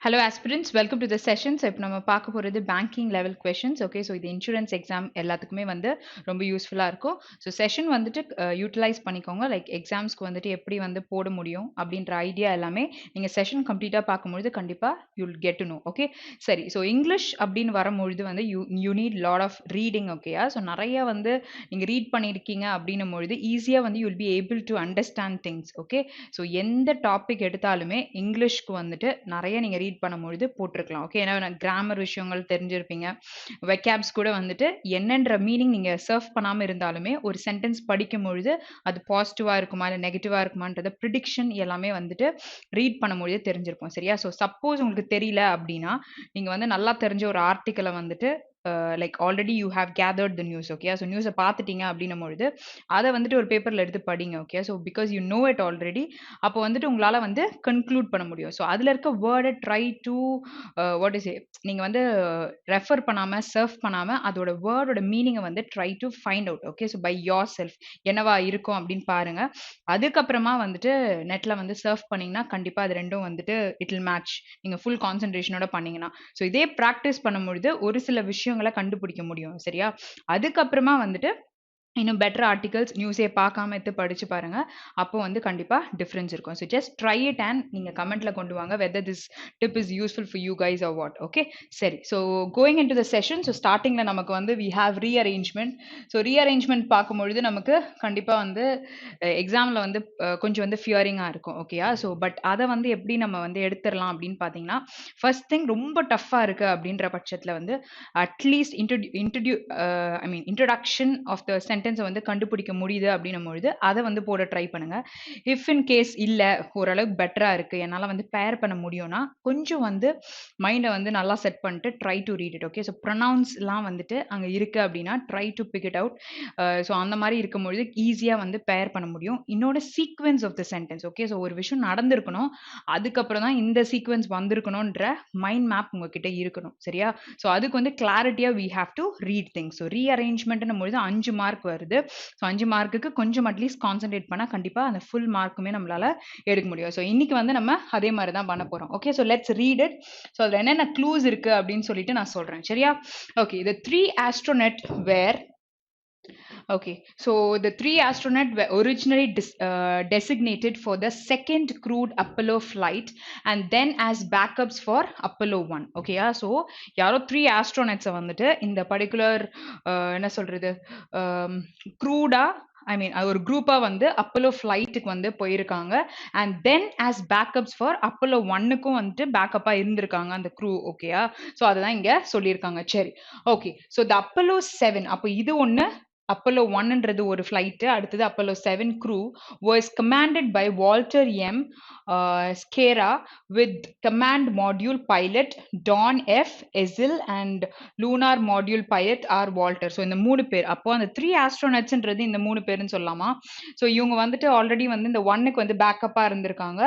Hello aspirants, welcome to the session. So இப்போ நம்ம பார்க்க போறது banking level questions. Okay, so இது insurance exam எல்லாத்துக்குமே வந்து ரொம்ப யூஸ்ஃபுல்லா இருக்கும். So session வந்துட்டு யூட்டிலைஸ் பண்ணிக்கோங்க. லைக் எக்ஸாம்ஸ்க்கு வந்துட்டு எப்படி வந்து போட முடியும் அப்படின்ற ஐடியா எல்லாமே நீங்க செஷன் கம்ப்ளீட்டா பார்க்கும்பொழுது கண்டிப்பா you'll get to know. Okay, சரி. ஸோ இங்கிலீஷ் அப்படின்னு வரும்பொழுது வந்து you need lot of reading. ஓகேயா, ஸோ நிறைய வந்து நீங்க ரீட் பண்ணியிருக்கீங்க அப்படின்னும் பொழுது ஈஸியா வந்து you'll be able to understand things. Okay, so எந்த டாபிக் எடுத்தாலுமே இங்கிலீஷ்க்கு வந்துட்டு நிறைய நீங்க ரீட் பண்ணும்பொழுது போட்டிருக்கலாம். ஓகே, ஏன்னா கிராமர் விஷயங்கள் தெரிஞ்சிருப்பீங்க. வெக்காப்ஸ் கூட வந்துட்டு என்னன்ற மீனிங் நீங்க சர்ஃப் பண்ணாம இருந்தாலுமே ஒரு சென்டென்ஸ் படிக்கும் பொழுது அது பாசிட்டிவா இருக்குமா இல்லை நெகட்டிவா இருக்குமான்றத ப்ரிடிக்ஷன் எல்லாமே வந்துட்டு ரீட் பண்ணும்பொழுது தெரிஞ்சிருக்கும். சரியா? ஸோ சப்போஸ் உங்களுக்கு தெரியல அப்படின்னா நீங்க வந்து நல்லா தெரிஞ்ச ஒரு ஆர்டிக்கலை வந்துட்டு like already you have gathered the news. Okay, so நியூஸை பார்த்துட்டீங்க அப்படின்னும் பொழுது அதை வந்துட்டு ஒரு பேப்பரில் எடுத்து படிங்க. Okay, so because you know it already. அப்போ வந்துட்டு உங்களால் வந்து கன்க்ளூட் பண்ண முடியும். ஸோ அதில் இருக்க வேர்டை ட்ரை டு வாட் இஸ் நீங்கள் வந்து ரெஃபர் பண்ணாமல் சர்ஃப் பண்ணாமல் அதோட வேர்டோட மீனிங்கை வந்து try to find out. Okay, so by yourself என்னவா இருக்கும் அப்படின்னு பாருங்க. அதுக்கப்புறமா வந்துட்டு நெட்டில் வந்து சர்ஃப் பண்ணிங்கன்னா கண்டிப்பாக அது ரெண்டும் வந்துட்டு இட் வில் மேட்ச். நீங்கள் ஃபுல் கான்சன்ட்ரேஷனோட பண்ணீங்கன்னா ஸோ இதே ப்ராக்டிஸ் பண்ணும்பொழுது ஒரு சில விஷயங்களை கண்டுபிடிக்க முடியும். சரியா? அதுக்கப்புறமா வந்துட்டு இன்னும் பெட்டர் ஆர்டிகல்ஸ் நியூஸே பார்க்காம எடுத்து படிச்சு பாருங்க. அப்போ வந்து கண்டிப்பா டிஃபரன்ஸ் இருக்கும். So just try it and நீங்க கமெண்ட்ல கொண்டு வாங்க whether this tip is useful for you guys or what. Okay, சரி. So going into the session. So ஸ்டார்டிங்ல நமக்கு வந்து we have rearrangement. So rearrangement பார்க்கும்பொழுது நமக்கு கண்டிப்பா வந்து எக்ஸாம்ல வந்து கொஞ்சம் வந்து ஃபியரிங்கா இருக்கும். ஓகேயா? ஸோ பட் அதை வந்து எப்படி நம்ம வந்து எடுத்துடலாம் அப்படின்னு பார்த்தீங்கன்னா, ஃபர்ஸ்ட் திங் ரொம்ப டஃப்பா இருக்கு அப்படின்ற பட்சத்தில் வந்து அட்லீஸ்ட் இன்ட்ரடக்ஷன் ஆஃப் த சென்டென்ஸை வந்து கண்டுபிடிக்க முடியுது அப்படின்னும் பொழுது அதை வந்து போட ட்ரை பண்ணுங்க. இஃப் இன் கேஸ் இல்லை ஓரளவுக்கு பெட்டராக இருக்கு என்னால் வந்து பேர் பண்ண முடியும்னா கொஞ்சம் வந்து மைண்டை வந்து நல்லா செட் பண்ணிட்டு try to read it. Okay, so ப்ரொனவுன்ஸ்லாம் வந்துட்டு அங்கே இருக்கு அப்படின்னா try to pick it out. So அந்த மாதிரி இருக்கும்பொழுது ஈஸியாக வந்து பேர் பண்ண முடியும். இன்னொரு sequence of the sentence. Okay, so ஒரு விஷயம் நடந்திருக்கணும், அதுக்கப்புறம் தான் இந்த சீக்வென்ஸ் வந்திருக்கணும்ன்ற மைண்ட் மேப் உங்ககிட்ட இருக்கணும். சரியா? ஸோ அதுக்கு வந்து கிளாரிட்டியாக we have to read things. So ரீஅரேஞ்ச்மெண்ட்னும் பொழுது 5 மார்க் வருது. ஸோ 5 மார்க்குக்கு கொஞ்சம் அட்லீஸ்ட் கான்சென்ட்ரேட் பண்ணால் கண்டிப்பாக அந்த ஃபுல் மார்க்குமே நம்மளால எடுக்க முடியும். ஸோ இன்னைக்கு வந்து நம்ம அதே மாதிரி தான் பண்ண போகிறோம். Okay, so let's read it. So அதில் என்னென்ன க்ளூஸ் இருக்கு அப்படின்னு சொல்லிட்டு நான் சொல்கிறேன். சரியா? Okay, the 3 astronaut were Okay, so the 3 astronauts were originally designated for the second crewed Apollo flight and then as backups for Apollo 1. Okay, so யாரோ 3 astronauts வந்துட்டு இந்த பர்டிகுலர் என்ன சொல்றது க்ரூடா ஒரு குரூப்பா வந்து அப்போலோ ஃபிளைட்டுக்கு வந்து போயிருக்காங்க and then as backups for Apollo 1க்கும் வந்துட்டு பேக்கப்பா இருந்திருக்காங்க அந்த க்ரூ. ஓகேயா? ஸோ அதுதான் இங்க சொல்லியிருக்காங்க. சரி, ஓகே. ஸோ த அப்போலோ 7, அப்போ இது ஒன்று அப்போலோ 1ன்றது ஒரு ஃப்ளைட்டு, அடுத்தது Apollo 7 crew was commanded by Walter M. Schera with command module pilot Don F. Ezel and lunar module pilot R. Walter. So இந்த 3 பேர். அப்போ அந்த 3 ஆஸ்ட்ரோனட்ஸ்ன்றது இந்த 3 பேருன்னு சொல்லலாமா? ஸோ இவங்க வந்துட்டு ஆல்ரெடி வந்து இந்த 1க்கு வந்து பேக்கப்பா இருந்திருக்காங்க.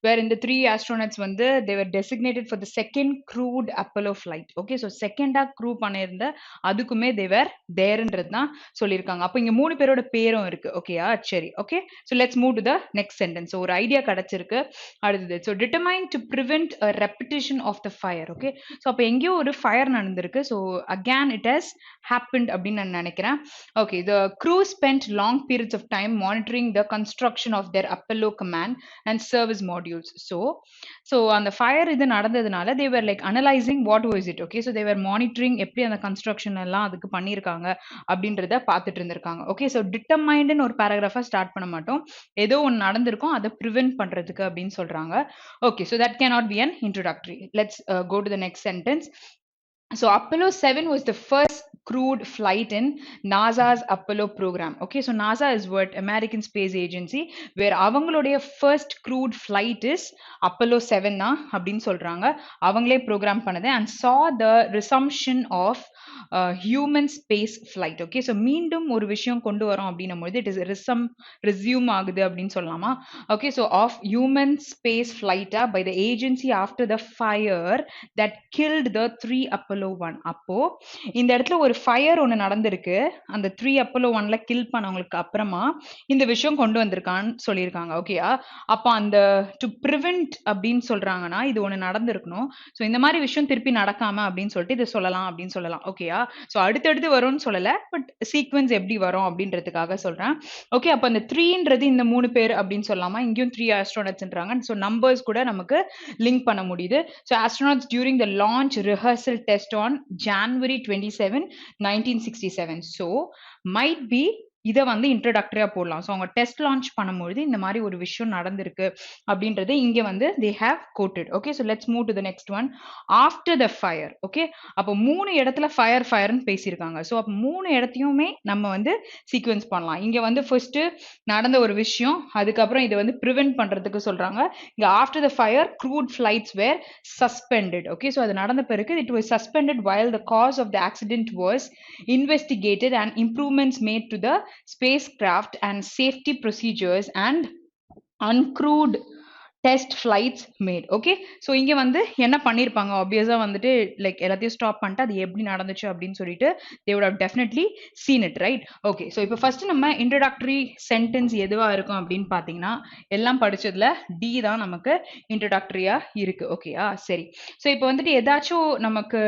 வேற இந்த 3 ஆஸ்ட்ரோனட்ஸ் வந்து they were designated for the second crewed Apollo flight. Okay, so செகண்டா க்ரூ பண்ணியிருந்த அதுக்குமே they were thereன்றது தான் சொல்லியிருக்காங்க. அப்போ இங்க 3 பேரோட பேரும் இருக்கு. ஓகேயா? சரி, okay. So let's move to the next sentence. ஒரு ஐடியா கிடைச்சிருக்கு. அடுத்தது so determine to prevent a repetition of the fire. Okay, so அப்போ எங்கேயோ ஒரு ஃபயர் நடந்திருக்கு. So again it has happened அப்படின்னு நான் நினைக்கிறேன். Okay, the crew spent long periods of time monitoring the construction of their Apollo command and service modules. So அந்த fire இது நடந்ததுனால they were like analyzing what was it. Okay, so they were monitoring எப்படி அந்த construction எல்லாம் அதுக்கு பண்ணியிருக்காங்க அப்படின்றத பார்த்துட்டு இருந்திருக்காங்க. ஓகே, ஸோ டிட்டர்மைண்டுன்னு ஒரு பேராகிராஃபா ஸ்டார்ட் பண்ண மாட்டோம். ஏதோ ஒன்று நடந்திருக்கும், அதை ப்ரிவென்ட் பண்றதுக்கு அப்படின்னு சொல்றாங்க. Okay, so that cannot be an introductory. Let's go to the next sentence. So Apollo 7 was the first crewed flight in NASA's Apollo program. Okay, so NASA is what American Space Agency, where அவங்களுடைய first crewed flight is Apollo 7 தான் அப்படின்னு சொல்றாங்க. அவங்களே program பண்ணது and saw the resumption of human space flight. Okay, so மீண்டும் ஒரு விஷயம் கொண்டு வரோம் அப்படின்னும் பொழுது இட் இஸ் ரெஸ்யூம் ஆகுது அப்படின்னு சொல்லலாமா? Okay, so of human space ஃப்ளைட்டா by the agency after the fire that killed the 3 Apollo 1. அப்போ இந்த இடத்துல ஒரு ஃபயர் ஒன்று நடந்திருக்கு, அந்த 3 அப்போலோ 1ல கில் பண்ணவங்களுக்கு அப்புறமா இந்த விஷயம் கொண்டு வந்திருக்கான்னு சொல்லியிருக்காங்க. ஓகேயா? அப்போ அந்த டு ப்ரிவென்ட் அப்படின்னு சொல்றாங்கன்னா இது ஒன்று நடந்திருக்கணும். ஸோ இந்த மாதிரி விஷயம் திருப்பி நடக்காம அப்படின்னு சொல்லிட்டு இதை சொல்லலாம் அப்படின்னு சொல்லலாம். ஓகேயா? ஸோ அடுத்தடுத்து வரும்னு சொல்லலை, பட் சீக்வன்ஸ் எப்படி வரும் அப்படின்றதுக்காக சொல்றேன். ஓகே, அப்போ அந்த 3ன்றது இந்த 3 பேர் அப்படின்னு சொல்லலாமா? இங்கேயும் 3 ஆஸ்ட்ரோனட்ஸ்ன்றாங்க. ஸோ நம்பர்ஸ் கூட நமக்கு லிங்க் பண்ண முடியுது. So astronauts during the launch rehearsal test on January 27, 1967. So might be இதை வந்து இன்ட்ரோடக்டரியா போடலாம். ஸோ அவங்க டெஸ்ட் லான்ச் பண்ணும்பொழுது இந்த மாதிரி ஒரு விஷயம் நடந்திருக்கு அப்படின்றது இங்க வந்து they have quoted. Okay, so let's move to the next one. After the fire. Okay, அப்போ 3 இடத்துல ஃபயர்னு பேசியிருக்காங்க. ஸோ அப்போ 3 இடத்தையுமே நம்ம வந்து சீக்வென்ஸ் பண்ணலாம். இங்க வந்து ஃபர்ஸ்ட் நடந்த ஒரு விஷயம், அதுக்கப்புறம் இதை வந்து ப்ரிவென்ட் பண்றதுக்கு சொல்றாங்க. இங்க after the fire crewed flights were suspended. Okay, so அது நடந்த பிறகு it was suspended while the cause of the accident was investigated and improvements made to the spacecraft and safety procedures and uncrewed test flights made. Okay, so இங்கே வந்து என்ன பண்ணியிருப்பாங்க, ஆப்வியஸாக வந்துட்டு like எல்லாத்தையும் ஸ்டாப் பண்ணிட்டு அது எப்படி நடந்துச்சு அப்படின்னு சொல்லிட்டு they would have definitely seen it, right? Okay, so இப்போ ஃபர்ஸ்ட் நம்ம இன்ட்ரடக்டரி சென்டென்ஸ் எதுவாக இருக்கும் அப்படின்னு பார்த்தீங்கன்னா எல்லாம் படிச்சதுல டி தான் நமக்கு இன்ட்ரடக்டரியா இருக்கு. ஓகேயா? சரி, ஸோ இப்போ வந்துட்டு ஏதாச்சும் நமக்கு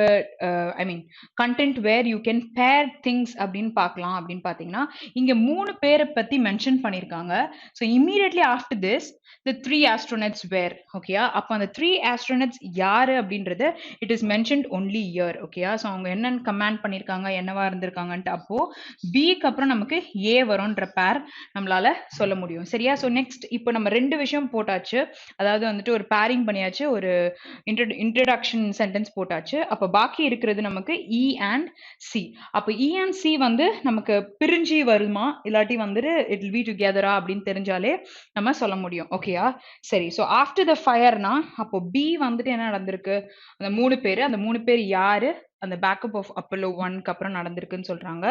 I mean content where you can pair things அப்படின்னு பார்க்கலாம். அப்படின்னு பார்த்தீங்கன்னா இங்கே 3 பேரை பற்றி மென்ஷன் பண்ணியிருக்காங்க. So immediately after this the 3 astronauts were. ஓகேயா? அப்போ அந்த 3 astronauts யாரு அப்படின்றது it is mentioned only year. ஓகேயா? ஸோ அவங்க என்னன்னு கமெண்ட் பண்ணியிருக்காங்க, என்னவா இருந்திருக்காங்கன்ட்டு. அப்போ பிக்கு அப்புறம் நமக்கு ஏ வரும்ன்ற பேர் நம்மளால சொல்ல முடியும். சரியா? ஸோ நெக்ஸ்ட் இப்போ நம்ம 2 விஷயம் போட்டாச்சு, அதாவது வந்துட்டு ஒரு பேரிங் பண்ணியாச்சு, ஒரு இன்ட்ரடக்ஷன் சென்டென்ஸ் போட்டாச்சு. அப்போ பாக்கி இருக்கிறது நமக்கு இ அண்ட் சி. அப்போ இ அண்ட் சி வந்து நமக்கு பிரிஞ்சு வருமா இல்லாட்டி வந்துட்டு இட் வில் பி டுகெதரா அப்படின்னு தெரிஞ்சாலே நம்ம சொல்ல முடியும். ஓகேயா? சரி, ஸோ ஆஃப்டர் த ஃபயர்னா அப்போ பி வந்துட்டு என்ன நடந்திருக்கு, அந்த 3 பேர், அந்த 3 பேர் யாரு, அந்த பேக்கப் ஆஃப் அப்போலோ 1க்கு அப்புறம் நடந்திருக்குன்னு சொல்றாங்க.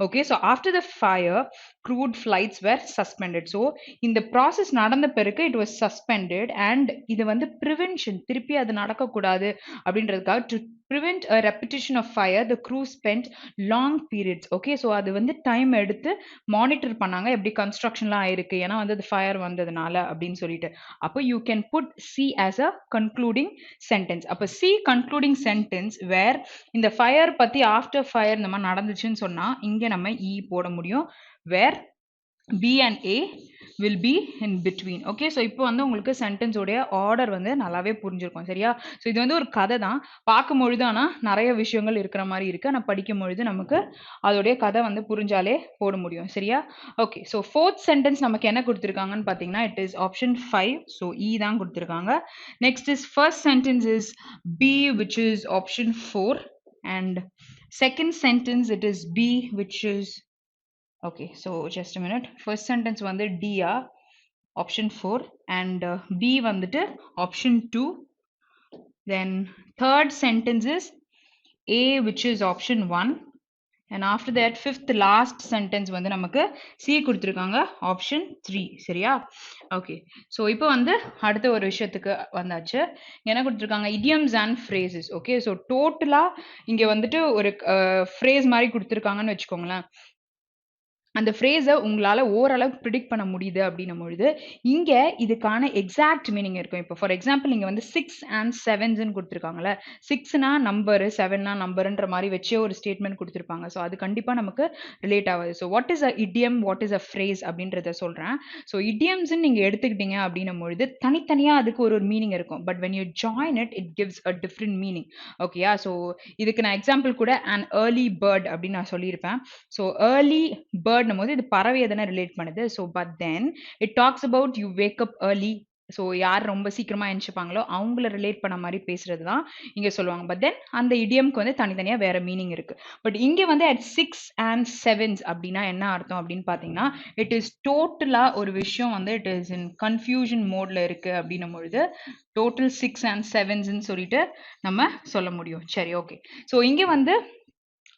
Okay, so after the fire crewed flights were suspended. So இந்த ப்ராசஸ் நடந்த பிறகு இட் வாஸ் சஸ்பெண்டட் அண்ட் இது வந்து ப்ரிவென்ஷன், திருப்பி அது நடக்கக்கூடாது அப்படின்றதுக்காக to prevent a repetition of fire the crew spent long periods. Okay, so அது வந்து டைம் எடுத்து மானிட்டர் பண்ணாங்க எப்படி கன்ஸ்ட்ரக்ஷன்லாம் ஆயிருக்கு, ஏன்னா வந்து அது ஃபயர் வந்ததுனால அப்படின்னு சொல்லிட்டு. அப்போ you can put C as a concluding sentence. அப்போ சி கன்க்ளூடிங் சென்டென்ஸ் வேர் இந்த ஃபயர் பத்தி ஆஃப்டர் ஃபயர் இந்த மாதிரி நடந்துச்சுன்னு சொன்னா இங்க நம்ம இ போட முடியும். வேர் B and A will be in between. Okay, so இப்போ வந்து உங்களுக்கு சென்டென்ஸோடைய ஆர்டர் வந்து நல்லாவே புரிஞ்சிருக்கும். சரியா? ஸோ இது வந்து ஒரு கதை தான், பார்க்கும் பொழுது ஆனால் நிறைய விஷயங்கள் இருக்கிற மாதிரி இருக்கு. ஆனால் படிக்கும் பொழுது நமக்கு அதோடைய கதை வந்து புரிஞ்சாலே போட முடியும். சரியா? ஓகே, ஸோ ஃபோர்த் சென்டென்ஸ் நமக்கு என்ன கொடுத்துருக்காங்கன்னு பார்த்தீங்கன்னா இட் இஸ் ஆப்ஷன் 5. ஸோ இ தான் கொடுத்துருக்காங்க. Next is first sentence is B which is option 4 and second sentence it is B which is okay, so just a minute. First sentence வந்து D option 4 and B வந்துட்டு option 2. Then third sentence is A which is option 1 and after that fifth last sentence வந்து நமக்கு C கொடுத்திருக்காங்க option 3. சரியா? Okay, so இப்போ வந்து அடுத்த ஒரு விஷயத்துக்கு வந்தாச்சு. என்ன கொடுத்துருக்காங்க, idioms and phrases. Okay, so டோட்டலாக இங்கே வந்துட்டு ஒரு ஃப்ரேஸ் மாதிரி கொடுத்துருக்காங்கன்னு வச்சுக்கோங்களேன். அந்த ஃப்ரேஸை உங்களால் ஓரளவுக்கு ப்ரிடிக்ட் பண்ண முடியுது அப்படின்னும் பொழுது இங்கே இதுக்கான எக்ஸாக்ட் மீனிங் இருக்கும். இப்போ ஃபார் எக்ஸாம்பிள் இங்கே வந்து 6 and 7ன்னு கொடுத்துருக்காங்கல்ல, 6னா நம்பரு, 7னா நம்பருன்ற மாதிரி வச்சே ஒரு ஸ்டேட்மெண்ட் கொடுத்துருப்பாங்க. ஸோ அது கண்டிப்பாக நமக்கு ரிலேட் ஆகுது. So what is a idiom, what is a phrase அப்படின்றத சொல்கிறேன். ஸோ இடியம்ஸ்ன்னு நீங்கள் எடுத்துக்கிட்டீங்க அப்படின்னும் பொழுது தனித்தனியாக அதுக்கு ஒரு மீனிங் இருக்கும். But when you join it gives a different meaning. ஓகேயா? ஸோ இதுக்கு நான் எக்ஸாம்பிள் கூட an early bird அப்படின்னு நான் சொல்லியிருப்பேன். ஸோ early bird போது இது பறவையை தானே ரிலேட் பண்ணுது. So but then it talks about you wake up early. So யார் ரொம்ப சீக்கிரமா எழுந்துப்பாங்களோ அவங்கள ரிலேட் பண்ண மாதிரி பேசுறது தான் இங்க சொல்லுவாங்க. பட் தென் அந்த இடியம்க்கு வந்து தனித்தனியா வேற மீனிங் இருக்கு. பட் இங்க வந்து at 6 and 7s அப்படின்னா என்ன அர்த்தம் அப்படின்னு பாத்தீங்கன்னா இட் இஸ் டோட்டலா ஒரு விஷயம் வந்து இட் இஸ் இன் கன்ஃபியூஷன் மோட்ல இருக்கு அப்படின்னும் பொழுது டோட்டல் 6 and 7ன்னு சொல்லிட்டு நம்ம சொல்ல முடியும். சரி, ஓகே. ஸோ இங்க வந்து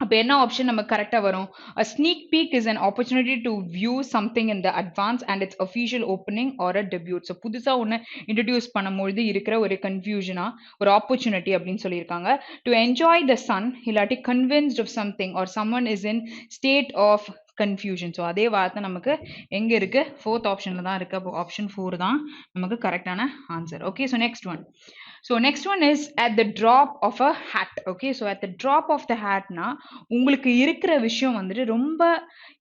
அப்ப என்ன ஆப்ஷன் நம்ம கரெக்டா வரும்? A sneak peek is an opportunity to view something in the advance and its official opening or a debut. So புதுசா ஒண்ணு இன்ட்ரோடியூஸ் பண்ணும்பொழுது இருக்கிற ஒரு கன்ஃபியூஷனா ஒரு ஆப்பர்ச்சுனிட்டி அப்படின்னு சொல்லியிருக்காங்க. To enjoy the sun இல்லாட்டி convinced of something or someone is in state of confusion. So அதே வார்த்தை நமக்கு எங்க இருக்கு? ஃபோர்த் ஆப்ஷன்ல தான் இருக்கு. அப்போ ஆப்ஷன் 4 தான் நமக்கு கரெக்டான answer. Okay, so next one. So next one is at the drop of a hat. Okay, so at the drop of the hat na உங்களுக்கு இருக்கிற விஷயம் வந்துட்டு ரொம்ப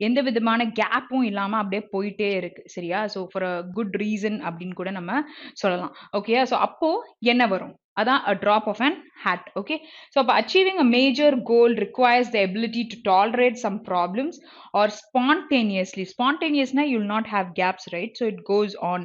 எந்த விதமான கேப்பும் இல்லாம அப்படியே போயிட்டே இருக்கு சரியா? So for a good reason அப்படின்னு கூட நம்ம சொல்லலாம். ஓகே, ஸோ அப்போ என்ன வரும்? அதான் a drop of an hat. Okay, so அப்ப achieving a major goal requires the ability to tolerate some problems or spontaneously you'll not have gaps, right? So it goes on.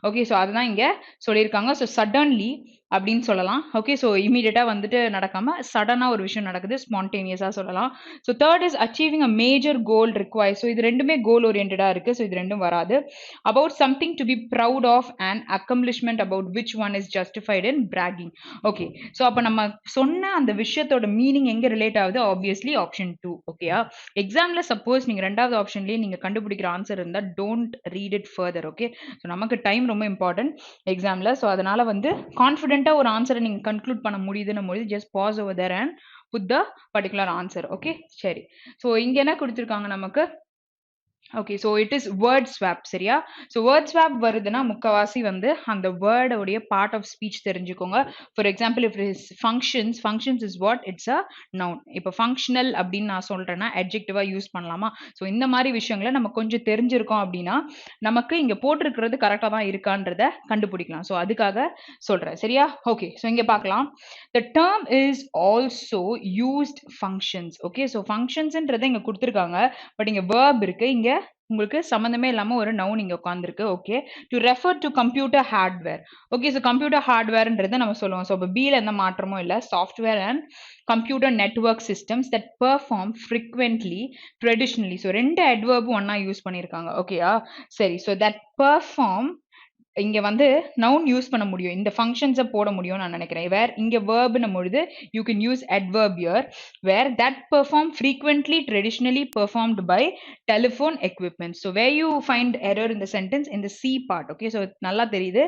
Okay, so அதுதான் இங்க சொல்லியிருக்காங்க. So suddenly அப்படின்னு சொல்லலாம். Okay, so இமீடியட்டா வந்துட்டு நடக்காம சடனா ஒரு விஷயம் நடக்குது, ஸ்பான்டேனியஸா சொல்லலாம். So third is achieving a major goal require. So இது ரெண்டுமே கோல் ஓரியன்டா இருக்கு. ஸோ இது ரெண்டும் வராது. About something to be proud of and accomplishment about which one is justified in bragging. Okay, so அப்ப நம்ம சொன்ன அந்த விஷயத்தோட மீனிங் எங்க ரிலேட் ஆகுது? Obviously option 2. ஓகேயா? எக்ஸாம்ல சப்போஸ் நீங்க ரெண்டாவது ஆப்ஷன்லயே நீங்க கண்டுபிடிக்கிற ஆன்சர் இருந்தா don't read it further. Okay, so நமக்கு டைம் ரொம்ப இம்பார்ட்டன்ட் எக்ஸாம்ல. ஸோ அதனால வந்து கான்ஃபிடென்ட் ஒரு ஆன்சரை நீங்க கன்க்ளூட் பண்ண முடியுதுன்னு போது just pass over there and put the particular answer. Okay, சரி. ஸோ இங்க என்ன கொடுத்துருக்காங்க நமக்கு? Okay, so it is word swap சரியா? ஸோ வேர்ட் ஸ்வாப் வருதுன்னா முக்கவாசி வந்து அந்த வேர்டோடைய பார்ட் ஆஃப் ஸ்பீச் தெரிஞ்சுக்கோங்க. For example if is functions is what? It's a noun. இப்போ ஃபங்க்ஷனல் அப்படின்னு நான் சொல்றேன்னா அட்ஜெக்டிவா யூஸ் பண்ணலாமா? ஸோ இந்த மாதிரி விஷயங்களை நம்ம கொஞ்சம் தெரிஞ்சிருக்கோம் அப்படின்னா நமக்கு இங்க போட்டிருக்கிறது கரெக்டா தான் இருக்கான்றத கண்டுபிடிக்கலாம். ஸோ அதுக்காக சொல்றேன் சரியா? ஓகே, ஸோ இங்க பார்க்கலாம். The term is also used functions. Okay, so ஃபங்க்ஷன்ஸ்ன்றதை இங்க கொடுத்துருக்காங்க. பட் இங்க verb இருக்கு. இங்க உங்களுக்கு சம்மந்தமே இல்லாம ஒரு நவுன் இங்க உட்கார்ந்துருக்கு. Okay, to refer to computer hardware. Okay, so computer ஹார்ட்வேர்ன்றதை நம்ம சொல்லுவோம். ஸோ இப்போ பியில் எந்த மாற்றமும் இல்லை. Software and computer network systems that perform frequently traditionally. So ரெண்டு அட்வர்பும் ஒன்னா யூஸ் பண்ணியிருக்காங்க. ஓகேயா? சரி, ஸோ தட் பெர்ஃபார்ம் இங்க வந்து நவுன் யூஸ் பண்ண முடியும். இந்த ஃபங்க்ஷன்ஸை போட முடியும் நான் நினைக்கிறேன். வேர் இங்க வேர்ப்னும் பொழுது you can use adverb here where that perform frequently traditionally performed by telephone equipment. So where you find error in the sentence in the C part. Okay, so நல்லா தெரியுது,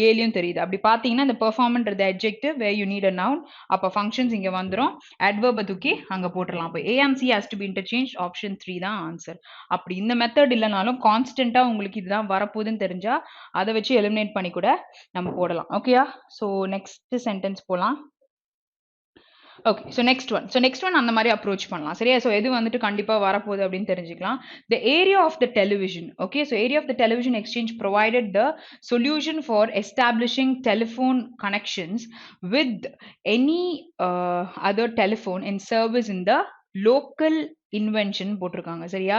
ஏலியும் தெரியுது. அப்படி பார்த்தீங்கன்னா இந்த performன்றது adjective where you need a noun. அப்ப functions இங்க வந்துரும். adverb தூக்கி அங்க போட்டுடலாம். அப்ப A and C has to be interchanged. Option 3 தான் ஆன்சர். அப்படி இந்த மெத்தட் இல்லைனாலும் கான்ஸ்டன்டா உங்களுக்கு இதுதான் வரப்போகுதுன்னு தெரிஞ்சா அதை வச்சு எலிமினேட் பண்ணி கூட நம்ம போடலாம். ஓகேயா? ஸோ நெக்ஸ்ட் சென்டென்ஸ் போலாம். ஓகே, ஸோ நெக்ஸ்ட் ஒன் அந்த மாதிரி அப்ரோச் பண்ணலாம் சரியா? ஸோ எது வந்துட்டு கண்டிப்பாக வரப்போகுது அப்படின்னு தெரிஞ்சுக்கலாம். The area of the television. Okay, so area of the television exchange provided the solution for establishing telephone connections with any other telephone in service in the local invention போட்டிருக்காங்க சரியா?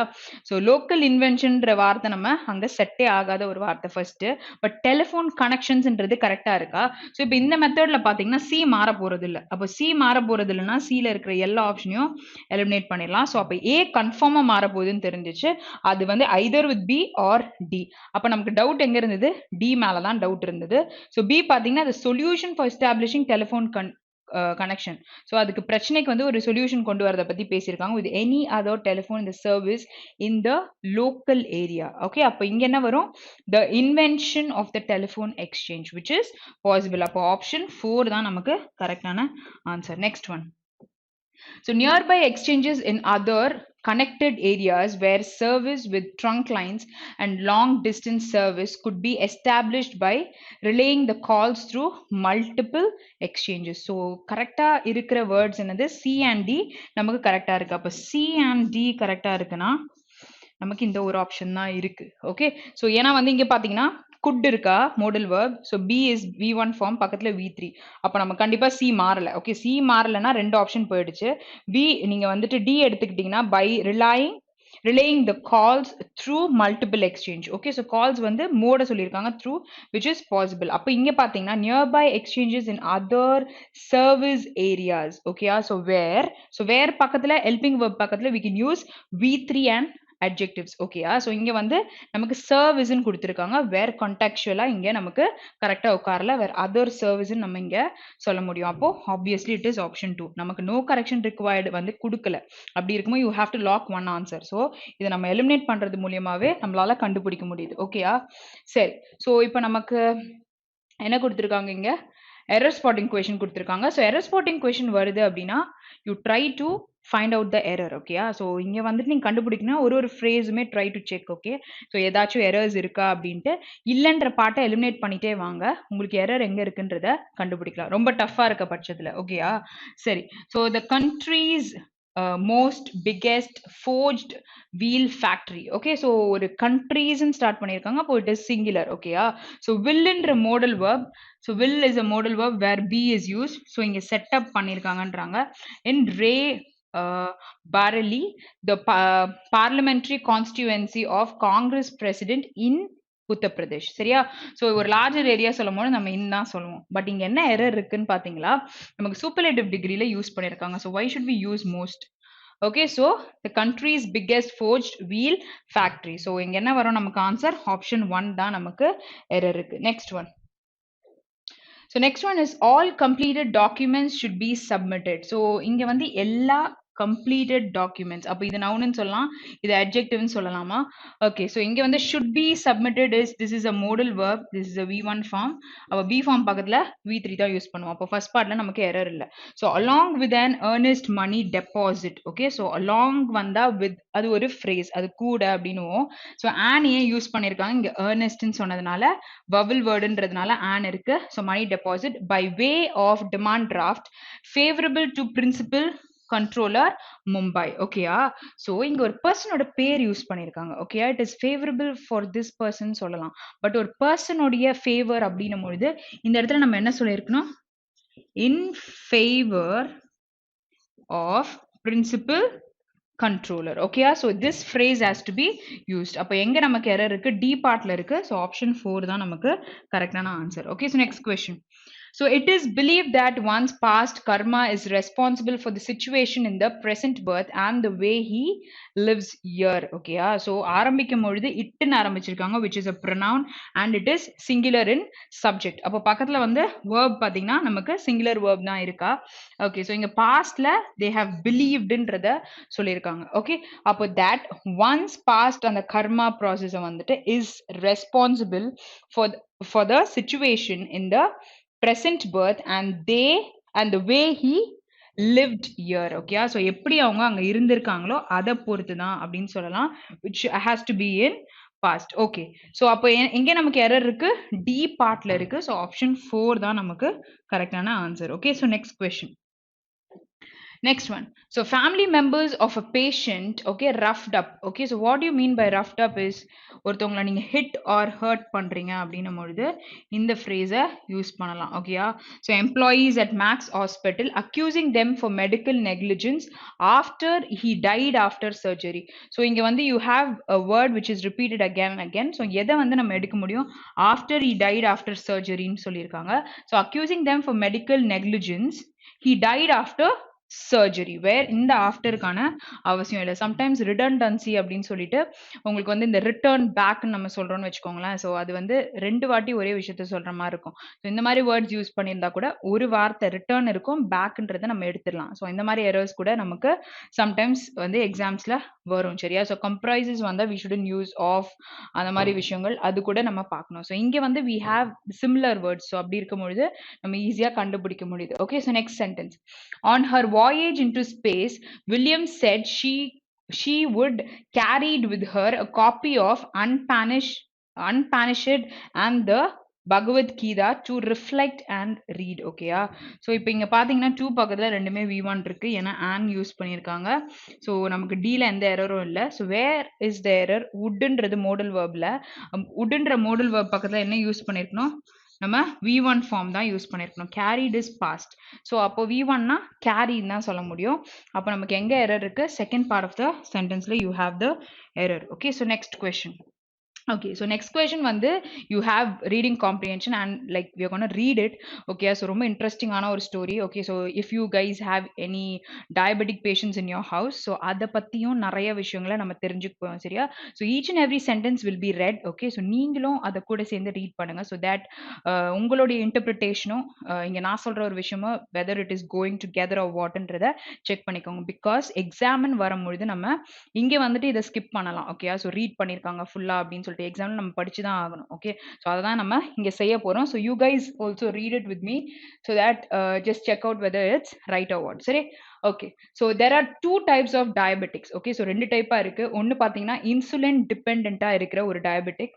ஸோ லோக்கல் இன்வென்ஷன்ற வார்த்தை நம்ம அங்கே செட்டே ஆகாத ஒரு வார்த்தை first. But telephone கனெக்ஷன்ஸ்ன்றது கரெக்டாக இருக்கா? ஸோ இப்போ இந்த மெத்தட்ல பார்த்தீங்கன்னா சி மாற போறது இல்லை. அப்போ சி மாற போறது இல்லைன்னா சியில் இருக்கிற எல்லா ஆப்ஷனையும் எலிமினேட் பண்ணிடலாம். ஸோ அப்போ ஏ கன்ஃபார்மாக மாற போகுதுன்னு தெரிஞ்சிச்சு. அது வந்து either with B or D. அப்போ நமக்கு டவுட் எங்கே இருந்தது? டி மேலே தான் டவுட் இருந்தது. ஸோ பி பார்த்தீங்கன்னா the solution for establishing telephone connection. So அதுக்கு பிரச்சனைக்கு வந்து ஒரு சொல்யூஷன் கொண்டு வரதை பத்தி பேசியிருக்காங்க. வித் எனி அதர் டெலிஃபோன் இந்த service in the local area. Okay, அப்போ இங்க என்ன வரும்? The invention of the telephone exchange which is possible. அப்போ ஆப்ஷன் 4 தான் நமக்கு கரெக்டான ஆன்சர். Next one. So nearby exchanges in other connected areas where service with trunk lines and long distance service could be established by relaying the calls through multiple exchanges. So correcta இருக்கிற words என்னது? C and D நமக்கு கரெக்டா இருக்கு. அப்ப C and D கரெக்டா இருக்குன்னா நமக்கு இந்த ஒரு ஆப்ஷன் தான் இருக்கு. ஓகே, ஸோ ஏன்னா வந்து இங்க பாத்தீங்கன்னா குட் இருக்கா modal verb. So B is V1 form, பக்கத்துல V3. அப்போ நம்ம கண்டிப்பா சி மாறல. ஓகே, சி மாறலன்னா ரெண்டு ஆப்ஷன் போயிடுச்சு. பி நீங்க வந்துட்டு டி எடுத்துக்கிட்டீங்கன்னா by relaying the calls through multiple exchange. Okay, so calls வந்து மோட சொல்லியிருக்காங்க through which is possible. அப்போ இங்க பாத்தீங்கன்னா nearby exchanges in other service areas. Okay, so where பக்கத்துல helping verb பக்கத்துல we can use V3 and adjectives. ஓகேயா? So இங்க வந்து நமக்கு serviceன்னு கொடுத்திருக்காங்க. where contextual இங்க நமக்கு கரெக்டா உட்காரல. where other serviceன்னு நம்ம இங்க சொல்ல முடியும். அப்போ obviously it is option 2. நமக்கு no correction required வந்து கொடுக்கல. அப்படி இருக்கும்போது you have to lock one answer. So இதை நம்ம eliminate பண்றது மூலியமாவே நம்மளால கண்டுபிடிக்க முடியுது. ஓகேயா? சரி. ஸோ இப்போ நமக்கு என்ன கொடுத்திருக்காங்க இங்க? error spotting question கொடுத்திருக்காங்க. ஸோ error spotting question வருது அப்படின்னா you try to find out the error. ஓகேயா? ஸோ இங்க வந்துட்டு நீங்க கண்டுபிடிக்கணும் ஒரு ஃப்ரேஸுமே try to check. Okay? So ஏதாச்சும் எரர்ஸ் இருக்கா அப்படின்ட்டு இல்லைன்ற பாட்டை எலிமினேட் பண்ணிட்டே வாங்க. உங்களுக்கு எரர் எங்க இருக்குன்றத கண்டுபிடிக்கலாம். ரொம்ப டஃப்பா இருக்க பட்சத்துல. ஓகேயா? சரி. So the country's most biggest forged wheel factory. Okay, so ஒரு countries start பண்ணிருக்காங்க. அப்போ it is singular. ஓகேயா? so will என்ற modal verb. so will is a modal verb where be is used. so இங்க set up பண்ணிருக்காங்கன்றாங்க. in Ray Bareli, the parliamentary constituency of Congress president in Uttar Pradesh. சரியா? So ஒரு larger area சொல்லும் போது நம்ம தான் சொல்லுவோம். பட் இங்க என்ன எரர் இருக்குன்னு பாத்தீங்களா? நமக்கு சூப்பர்லேட்டிவ் டிகிரில யூஸ் பண்ணிருக்காங்க. So why should we use most? Okay, so the country's biggest forged wheel factory. So இங்க என்ன வரும் நமக்கு ஆன்சர்? ஆப்ஷன் 1 தான் நமக்கு எரர் இருக்கு. Next one. So next one is all completed documents should be submitted. So இங்க வந்து எல்லா completed documents. அப்ப இது noun ன்னு சொல்லலாம். இது adjective ன்னு சொல்லலாமா? Okay, so இங்க வந்து should be submitted is this is a modal verb. This is a V1 form. அப்ப B form பக்கத்துல V3 தான் யூஸ் பண்ணுவோம். அப்ப first partல நமக்கு error இல்ல. So along with an earnest money deposit. Okay, so along வந்தா with அது ஒரு phrase. அது கூட அப்படின்னுவோம். So an ஏன் யூஸ் பண்ணிருக்காங்க? இங்க earnest ன்னு சொன்னதுனால vowel wordன்றதுனால an இருக்கு. So money deposit by way of demand draft favorable to principal controller Mumbai. ஓகேயா? ஸோ இங்க ஒரு பர்சனோட பேர் யூஸ் பண்ணிருக்காங்க. ஓகேயா? It is favourable for this person சொல்லலாம். பட் ஒரு பர்சனுடைய ஃபேவர் அப்படின்னும் பொழுது இந்த இடத்துல நம்ம என்ன சொல்லியிருக்கணும்? In favour of principal controller. Okay, so this phrase has to be used. அப்ப எங்க நமக்கு error இருக்கு? D partல இருக்கு. So option 4 தான் நமக்கு கரெக்டான answer. Okay, so next question. So it is believed that one's past karma is responsible for the situation in the present birth and the way he lives here. Okay, so ஆரம்பிக்கும் பொழுது இட்டுன்னு ஆரம்பிச்சிருக்காங்க, which is a pronoun and it is singular in subject. அப்போ பக்கத்துல வந்து verb பாத்தீங்கன்னா நமக்கு singular verb தான் இருக்கா. Okay, so இங்க pastல they have believedன்றத சொல்லியிருக்காங்க. Okay, அப்போ that once past அந்த karma process வந்துட்டு is responsible for the situation in the present birth and the way he lived here. Okay, so எப்படி அவங்க அங்க இருந்திருக்காங்களோ அதை பொறுத்து தான் அப்படின்னு சொல்லலாம், which has to be in past. Okay, so அப்போ எங்க நமக்கு error இருக்கு? D partல இருக்கு. So option 4 தான் நமக்கு கரெக்டான answer. Okay, so next question. Next one. So family members of a patient, okay, roughed up. Okay, so what do you mean by roughed up is ஒருத்தவங்கள நீங்க hit or hurt பண்றீங்க அப்படின்னும் பொழுது இந்த phrase use பண்ணலாம். ஓகேயா? So employees at Max Hospital accusing them for medical negligence after he died after surgery. So இங்க வந்து you have a word which is repeated again and again. So எதை வந்து நம்ம எடுக்க முடியும்? After he died after surgery ன்னு சொல்லியிருக்காங்க. So accusing them for medical negligence, he died after surgery. where இந்த ஆஃப்டருக்கான அவசியம் இல்லை. சம்டைம்ஸ் ரிடன்டன்சி அப்படின்னு சொல்லிட்டு உங்களுக்கு வந்து இந்த ரிட்டர்ன் பேக்னு நம்ம சொல்றோம்னு வச்சுக்கோங்களேன். ஸோ அது வந்து 2 வாட்டி ஒரே விஷயத்த சொல்ற மாதிரி இருக்கும். ஸோ இந்த மாதிரி வேர்ட்ஸ் யூஸ் பண்ணியிருந்தா கூட ஒரு வார்த்தை ரிட்டர்ன் இருக்கும், பேக்ன்றதை நம்ம எடுத்துடலாம். ஸோ இந்த மாதிரி எரர்ஸ் கூட நமக்கு சம்டைம்ஸ் வந்து எக்ஸாம்ஸ்ல வரும். சரியா? ஸோ கம்ப்ரைசஸ் வந்து வி ஷுடன் யூஸ் ஆஃப் அந்த மாதிரி விஷயங்கள் அது கூட நம்ம பார்க்கணும். ஸோ இங்கே வந்து we have similar words. So அப்படி இருக்கும்பொழுது நம்ம ஈஸியாக கண்டுபிடிக்க முடியுது. Okay, so next sentence. On her voyage into space, Williams said she would carried with her a copy of Unpunished and the Bhagavad Gita to reflect and read. ஓகேயா? So இப்போ இங்கே பார்த்தீங்கன்னா 2 பக்கத்தில் ரெண்டுமே V1 இருக்கு, ஏன்னா and யூஸ் பண்ணியிருக்காங்க. So நமக்கு Dல எந்த எரரும் இல்லை. So where is the error? வுட்ன்றது மோடல் வேர்பில், வுட்ன்ற மோடல் வேர்ப் பக்கத்தில் என்ன யூஸ் பண்ணியிருக்கணும்? நம்ம V1 ஃபார்ம் தான் யூஸ் பண்ணிருக்கணும். carried is past. ஸோ அப்போ V1னா carried தான் சொல்ல முடியும். அப்போ நமக்கு எங்க எரர் இருக்கு? செகண்ட் பார்ட் ஆஃப் த சென்டென்ஸ்ல you have the error. Okay, so next question. Okay, so next question வந்து you have reading comprehension and like we are going to read it. Okay, so ரொம்ப interesting ஆன ஒரு story. Okay, so if you guys have any diabetic patients in your house, so அத பத்தியும் நிறைய விஷயங்களை நம்ம தெரிஞ்சுக்க போறோம் சரியா. So each and every sentence will be read. Okay, so நீங்களும் அத கூட சேர்ந்து read பண்ணுங்க so that உங்களுடைய இன்டர்பிரிட்டேஷனும் இங்க நான் சொல்ற ஒரு விஷயமும் whether it is going together or whatன்றத செக் பண்ணிக்கோங்க. பிகாஸ் எக்ஸாம்னு வரும்பொழுது நம்ம இங்க வந்துட்டு இதை ஸ்கிப் பண்ணலாம். ஓகே, ஸோ ரீட் பண்ணியிருக்காங்க ஃபுல்லா அப்படின்னு சொல்லிட்டு எக்ஸாம்ல நம்ம படிச்சு தான் ஆகணும். ஓகே, ஸோ அதை தான் நம்ம இங்க செய்ய போறோம். So you guys also read it with me so that just check out whether it's right or what. சரி, okay. So there are two types of diabetics. Okay, so ரெண்டு டைப்பா இருக்கு. ஒன்னு பாத்தீங்கன்னா இன்சுலின் டிபெண்டா இருக்கிற ஒரு டயபெட்டிக்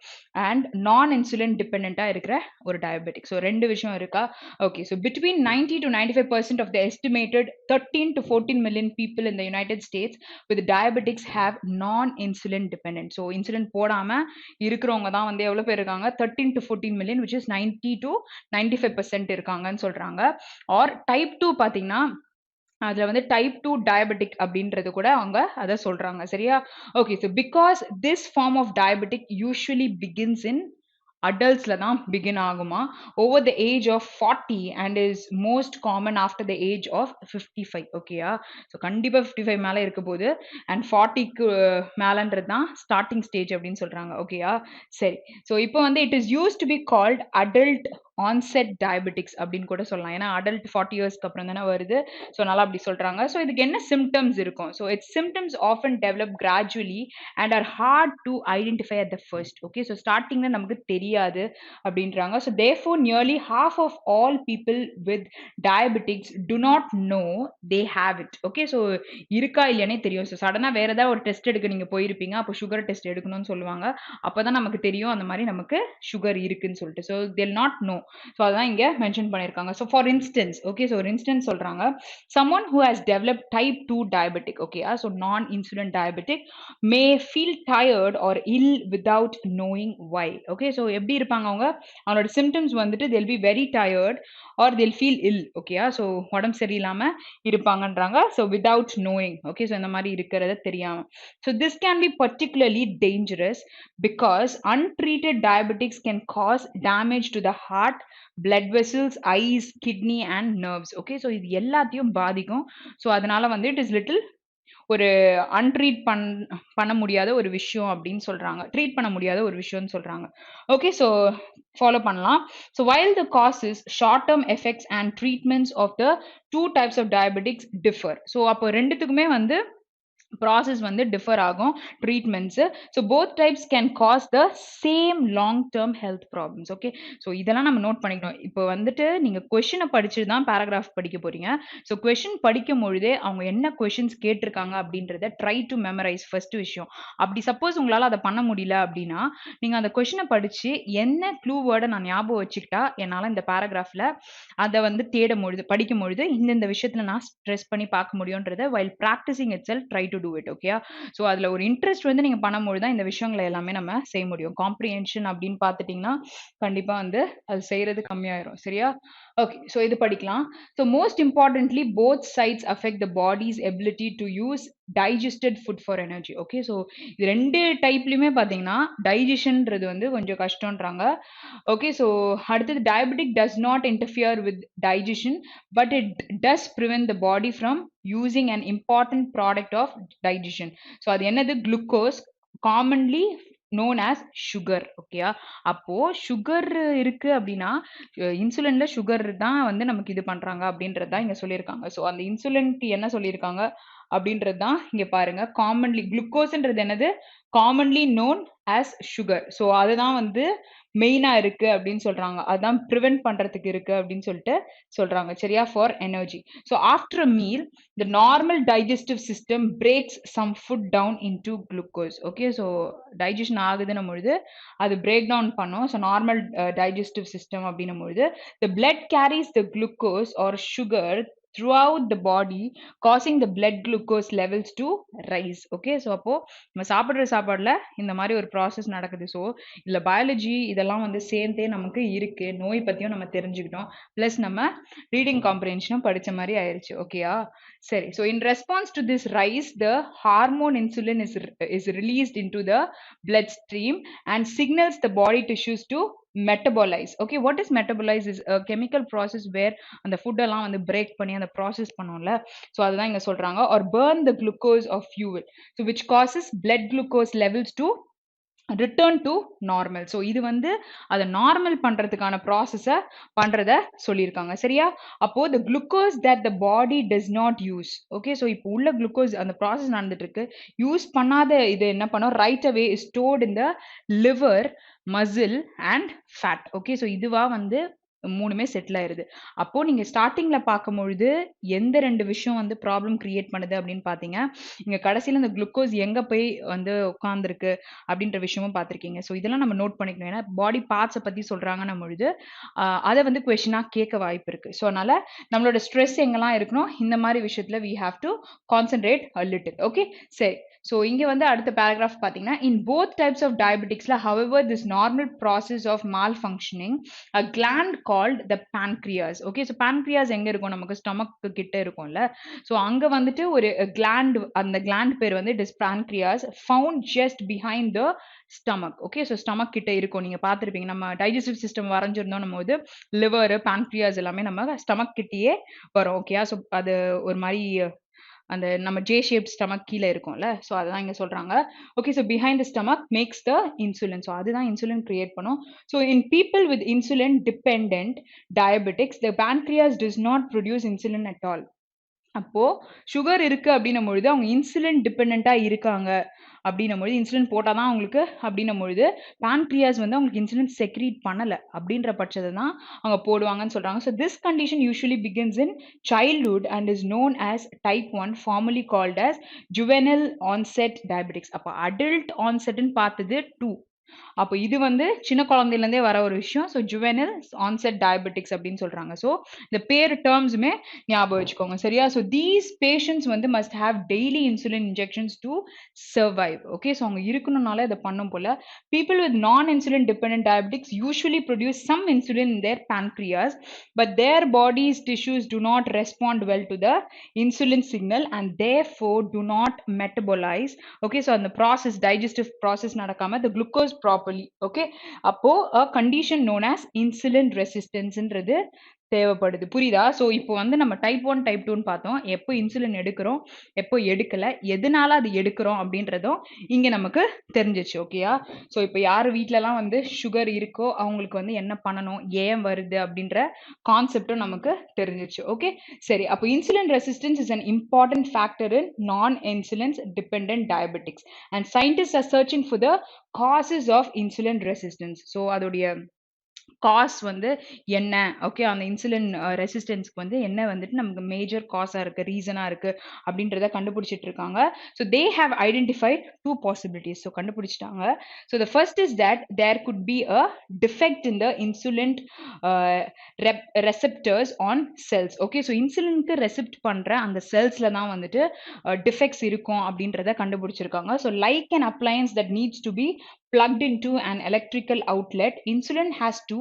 அண்ட் நான் இன்சுலின் டிபெண்டா இருக்கிற ஒரு டயபெட்டிக். ஸோ ரெண்டு விஷயம் இருக்கா. Okay, so between 90 to 95% of the estimated 13 to 14 million people in the United States with diabetics have non-insulin dependent. So insulin போடாம இருக்கிறவங்க தான் வந்து எவ்வளவு பேர் இருக்காங்க, 13 to 14 million, which is 90 to 95% இருக்காங்கன்னு சொல்றாங்க. ஆர் டைப் 2 பாத்தீங்கன்னா அதுல வந்து டைப் 2 டயபெட்டிக் அப்படின்றது கூட அவங்க அதை சொல்றாங்க சரியா. Okay, so because this form of diabetic usually begins in adultsல தான் begin ஆகுமா over the age of 40 and is most common after the age of 55. ஓகேயா, ஸோ கண்டிப்பா 55 மேல இருக்க போது அண்ட் 40க்கு மேலன்றது தான் ஸ்டார்டிங் ஸ்டேஜ் அப்படின்னு சொல்றாங்க. ஓகேயா, சரி. ஸோ இப்போ வந்து it is use to be called adult onset diabetics அப்படின்னு கூட சொல்லலாம். ஏன்னா அடல்ட் 40 இயர்ஸ்க்கு அப்புறம் தானே வருது. ஸோ நல்லா அப்படி சொல்றாங்க. ஸோ இதுக்கு என்ன சிம்டம்ஸ் இருக்கும். So its symptoms often develop gradually and are hard to identify at the first. Okay, so ஸ்டார்டிங்ல நமக்கு தெரியாது அப்படின்றாங்க. So therefore nearly half of all people with diabetics do not know they have it. Okay, so இருக்கா இல்லையானே தெரியும். So சடனா வேற ஏதாவது ஒரு டெஸ்ட் எடுக்க நீங்க போயிருப்பீங்க, அப்போ சுகர் டெஸ்ட் எடுக்கணும்னு சொல்லுவாங்க. அப்பதான் நமக்கு தெரியும் அந்த மாதிரி நமக்கு சுகர் இருக்குன்னு சொல்லிட்டு. So they'll not know. So அதான் இங்க மென்ஷன் பண்ணியிருக்காங்க. So for instance, okay, so ஒரு இன்ஸ்டன்ஸ் சொல்றாங்க, someone who has developed type 2 diabetic, okay, so non insulin diabetic may feel tired or ill without knowing why. Okay, so எப்படி இருப்பாங்க அவங்க, அவங்களோட symptoms வந்துட்டு they'll be very tired or they'll feel ill. Okay, so உடம்பு சரியில்லாம இருப்பாங்கன்றாங்க. So without knowing, okay, so இந்த மாதிரி இருக்கிறது தெரியாம. So this can be particularly dangerous because untreated diabetics can cause damage to the heart, blood vessels, eyes, kidney and nerves. Okay, so இது எல்லாத்தையும் பாதிக்கும். So அதனால வந்து இட் இஸ் லிட்டில் ஒரு அன்ட்ரீட் பண்ண முடியாத ஒரு விஷயம் அப்படின்னு சொல்றாங்க. ட்ரீட் பண்ண முடியாத ஒரு விஷயம்னு சொல்றாங்க. ஓகே, ஸோ ஃபாலோ பண்ணலாம். So while the causes, short term effects and treatments of the two types of diabetics differ. So அப்போ ரெண்டுத்துக்குமே வந்து ப்ராசஸ் வந்து டிஃபர் ஆகும் treatments. So both types can cause the same long term health problems. Okay, so இதெல்லாம் நம்ம note பண்ணிக்கணும். இப்போ வந்துட்டு நீங்கள் கொஷினை படிச்சுட்டு தான் பேராகிராஃப் படிக்க போறீங்க. ஸோ கொஷின் படிக்கும் பொழுதே அவங்க என்ன கொஷின்ஸ் கேட்டிருக்காங்க அப்படின்றத ட்ரை டு மெமரைஸ் ஃபர்ஸ்ட் விஷயம். அப்படி சப்போஸ் உங்களால் அதை பண்ண முடியல அப்படின்னா நீங்கள் அந்த கொஷினை படித்து என்ன க்ளூ வேர்டை நான் ஞாபகம் வச்சுக்கிட்டா என்னால் இந்த பேராகிராஃபில் அதை வந்து தேடும் பொழுது படிக்கும் பொழுது இந்த விஷயத்தில் நான் ஸ்ட்ரெஸ் பண்ணி பார்க்க முடியுன்றதை while practising it self try to do it. Okay, so அதில் ஒரு இன்ட்ரெஸ்ட் வந்து நீங்கள் பண்ணும்போது தான் இந்த விஷயங்களை எல்லாமே நம்ம செய்ய முடியும். காம்ப்ரிஹென்ஷன் அப்படின்னு பார்த்துட்டிங்கன்னா கண்டிப்பாக வந்து அது செய்கிறது கம்மியாயிரும் சரியா. ஓகே, ஸோ இது படிக்கலாம். So most importantly both sides affect the body's ability to use digested food for energy. Okay, so இது ரெண்டு டைப்லையுமே பார்த்தீங்கன்னா டைஜஷன்ன்றது வந்து கொஞ்சம் கஷ்டம்ன்றாங்க. ஓகே, ஸோ அடுத்தது diabetic does not interfere with digestion but it does prevent the body from using an important product of digestion. So அது என்னது, glucose, commonly known as sugar. ஓகேயா, அப்போ சுகர் இருக்கு அப்படின்னா இன்சுலின்ல சுகர் தான் வந்து நமக்கு இது பண்றாங்க அப்படின்றது தான் இங்க சொல்லியிருக்காங்க. ஸோ அந்த இன்சுலின்க்கு என்ன சொல்லியிருக்காங்க அப்படின்றது தான் இங்க பாருங்க. காமன்லி குளுக்கோஸ்ன்றது என்னது, commonly known as sugar. So அதுதான் வந்து மெயினா இருக்கு அப்படின்னு சொல்றாங்க. அதான் ப்ரிவென்ட் பண்றதுக்கு இருக்கு அப்படின்னு சொல்லிட்டு சொல்றாங்க சரியா, for energy. So after a meal the normal digestive system breaks some food down into glucose. Okay, so digestion ஆகுதுன்னும் பொழுது அது break down பண்ணும். So normal digestive system அப்படின்னும் பொழுது the blood carries the glucose or sugar throughout the body, causing the blood glucose levels to rise. Okay, so அப்போ நம்ம சாப்பிடுற சாப்பாடுல இந்த மாதிரி ஒரு ப்ராசஸ் நடக்குது. ஸோ இல்ல பயாலஜி இதெல்லாம் வந்து சேர்ந்தே நமக்கு இருக்கு. நோய் பத்தியும் நம்ம தெரிஞ்சுக்கிட்டோம். பிளஸ் நம்ம ரீடிங் காம்ப்ரிஹென்ஷனும் படிச்ச மாதிரி ஆயிருச்சு. ஓகேயா? சரி. So in response to this rice, the hormone insulin is released into the bloodstream and signals the body tissues to metabolize. Okay, what is metabolize? Is a chemical process where அந்த food எல்லாம் வந்து break பண்ணி அந்த process பண்ணுவோம்ல. So அதுதான் இங்க சொல்றாங்க. Or burn the glucose of fuel, so which causes blood glucose levels to return to normal. So இது வந்து அதை நார்மல் பண்றதுக்கான ப்ராசஸை பண்றத சொல்லியிருக்காங்க. சரியா? அப்போ the glucose that the body does not use. Okay, so இப்போ உள்ள குளுக்கோஸ் அந்த ப்ராசஸ் நடந்துட்டு இருக்கு. யூஸ் பண்ணாத இது என்ன பண்ணும்? Right away is stored in the liver, muscle and fat. Okay, so இதுவா வந்து மூணுமே செட்டில் ஆயிருது. அப்போ நீங்க ஸ்டார்டிங்ல பார்க்கும்பொழுது எந்த ரெண்டு விஷயம் வந்து ப்ராப்ளம் கிரியேட் பண்ணுது அப்படின்னு பாத்தீங்க. இங்க கடைசியில இந்த குளுக்கோஸ் எங்க போய் வந்து உட்கார்ந்துருக்கு அப்படின்ற விஷயமும் பார்த்திருக்கீங்க. ஸோ இதெல்லாம் நம்ம நோட் பண்ணிக்கணும். ஏன்னா பாடி பார்ட்ஸை பத்தி சொல்றாங்கன்னும் பொழுது அதை வந்து கொஸ்டினா கேட்க வாய்ப்பு இருக்கு. ஸோ அதனால நம்மளோட ஸ்ட்ரெஸ் எங்கெல்லாம் இருக்கணும், இந்த மாதிரி விஷயத்துல we have to concentrate a little. Okay, சரி. ஸோ இங்க வந்து அடுத்த பேராகிராஃப் பாத்தீங்கன்னா, in both types of diabeticsல however this normal process of malfunctioning a gland called the pancreas. Okay, so pancreas எங்க இருக்கும்? நமக்கு ஸ்டொமக் கிட்ட இருக்கும்ல. ஸோ அங்க வந்துட்டு ஒரு கிளாண்ட், அந்த கிளாண்ட் பேர் வந்து it is pancreas, found just behind the stomach. Okay, so stomach கிட்ட இருக்கும். நீங்க பார்த்திருப்பீங்க, நம்ம டைஜஸ்டிவ் சிஸ்டம் வரைஞ்சிருந்தோம் நம்ம போது லிவர், pancreas எல்லாமே நம்ம ஸ்டமக் கிட்டயே வரும். ஓகே, ஸோ அது ஒரு மாதிரி அந்த நம்ம ஜே ஷேப் ஸ்டமக் கீழே இருக்கும்ல. ஸோ அதுதான் இங்க சொல்றாங்க. Okay, so behind the stomach makes the insulin. So அதுதான் இன்சுலின் கிரியேட் பண்ணும். So in people with insulin dependent diabetics, the pancreas does not produce insulin at all. அப்போ சுகர் இருக்கு அப்படின்னும் பொழுது அவங்க இன்சுலின் டிபெண்டா இருக்காங்க அப்படின்னும் பொழுது, இன்சுலின் போட்டாதான் அவங்களுக்கு அப்படின்னும் பொழுது பான்க்ரியாஸ் வந்து அவங்களுக்கு இன்சுலின் செக்ரீட் பண்ணல அப்படின்ற பட்சத்தை தான் அவங்க போடுவாங்கன்னு சொல்றாங்க. So this condition usually begins in childhood and is known as type 1, formally called as juvenile onset diabetics. அப்போ அடல்ட் ஆன்செட்னு பார்த்தது 2. அப்போ இது வந்து சின்ன குழந்தையிலேருந்தே வர ஒரு விஷயம். ஸோ ஜுவெனல் ஆன்செட் டயபெட்டிக்ஸ் அப்படின்னு சொல்றாங்க. ஸோ இந்த பேர் டேர்ம்ஸுமே ஞாபகம் வச்சுக்கோங்க. சரியா? ஸோ தீஸ் பேஷண்ட்ஸ் வந்து must have daily insulin injections to survive. Okay, so அவங்க இருக்கணும்னால இதை பண்ணும் போல. People with non insulin dependent diabetics usually produce some insulin in their pancreas, but their body's tissues do not respond well to the insulin signal and therefore do not metabolize. Okay, so அந்த process, digestive process நடக்காம the glucose properly. Okay, அப்போ a condition known as insulin resistance ன்றது தேவைப்படுது. புரியுதா? So இப்போ வந்து நம்ம type 1 type 2ன்னு பார்த்தோம். எப்போ இன்சுலின் எடுக்கிறோம், எப்போ எடுக்கல, எதனால அது எடுக்கிறோம் அப்படின்றதும் இங்க நமக்கு தெரிஞ்சிச்சு. ஓகேயா? ஸோ இப்போ யார் வீட்டிலலாம் வந்து சுகர் இருக்கோ அவங்களுக்கு வந்து என்ன பண்ணணும், ஏன் வருது அப்படின்ற கான்செப்டும் நமக்கு தெரிஞ்சிச்சு. ஓகே, சரி. அப்போ insulin resistance is an important factor in non insulins dependent diabetics and scientist are searching for the causes of insulin resistance. So அதோடைய காஸ் வந்து என்ன? ஓகே, அந்த இன்சுலின் ரெசிஸ்டன்ஸ்க்கு வந்து என்ன வந்துட்டு நமக்கு மேஜர் காஸா இருக்கு, ரீசனா இருக்கு அப்படின்றத கண்டுபிடிச்சிட்டு இருக்காங்க. So they have identified 2 possibilities. So கண்டுபிடிச்சிட்டாங்க. So the first is that there could be a defect in the insulin receptors on cells. Okay, so இன்சுலினுக்கு ரெசிப்ட் பண்ற அந்த செல்ஸ்ல தான் வந்துட்டு டிஃபெக்ட்ஸ் இருக்கும் அப்படின்றத கண்டுபிடிச்சிருக்காங்க. So like an appliance that needs to be plugged into an electrical outlet, insulin has to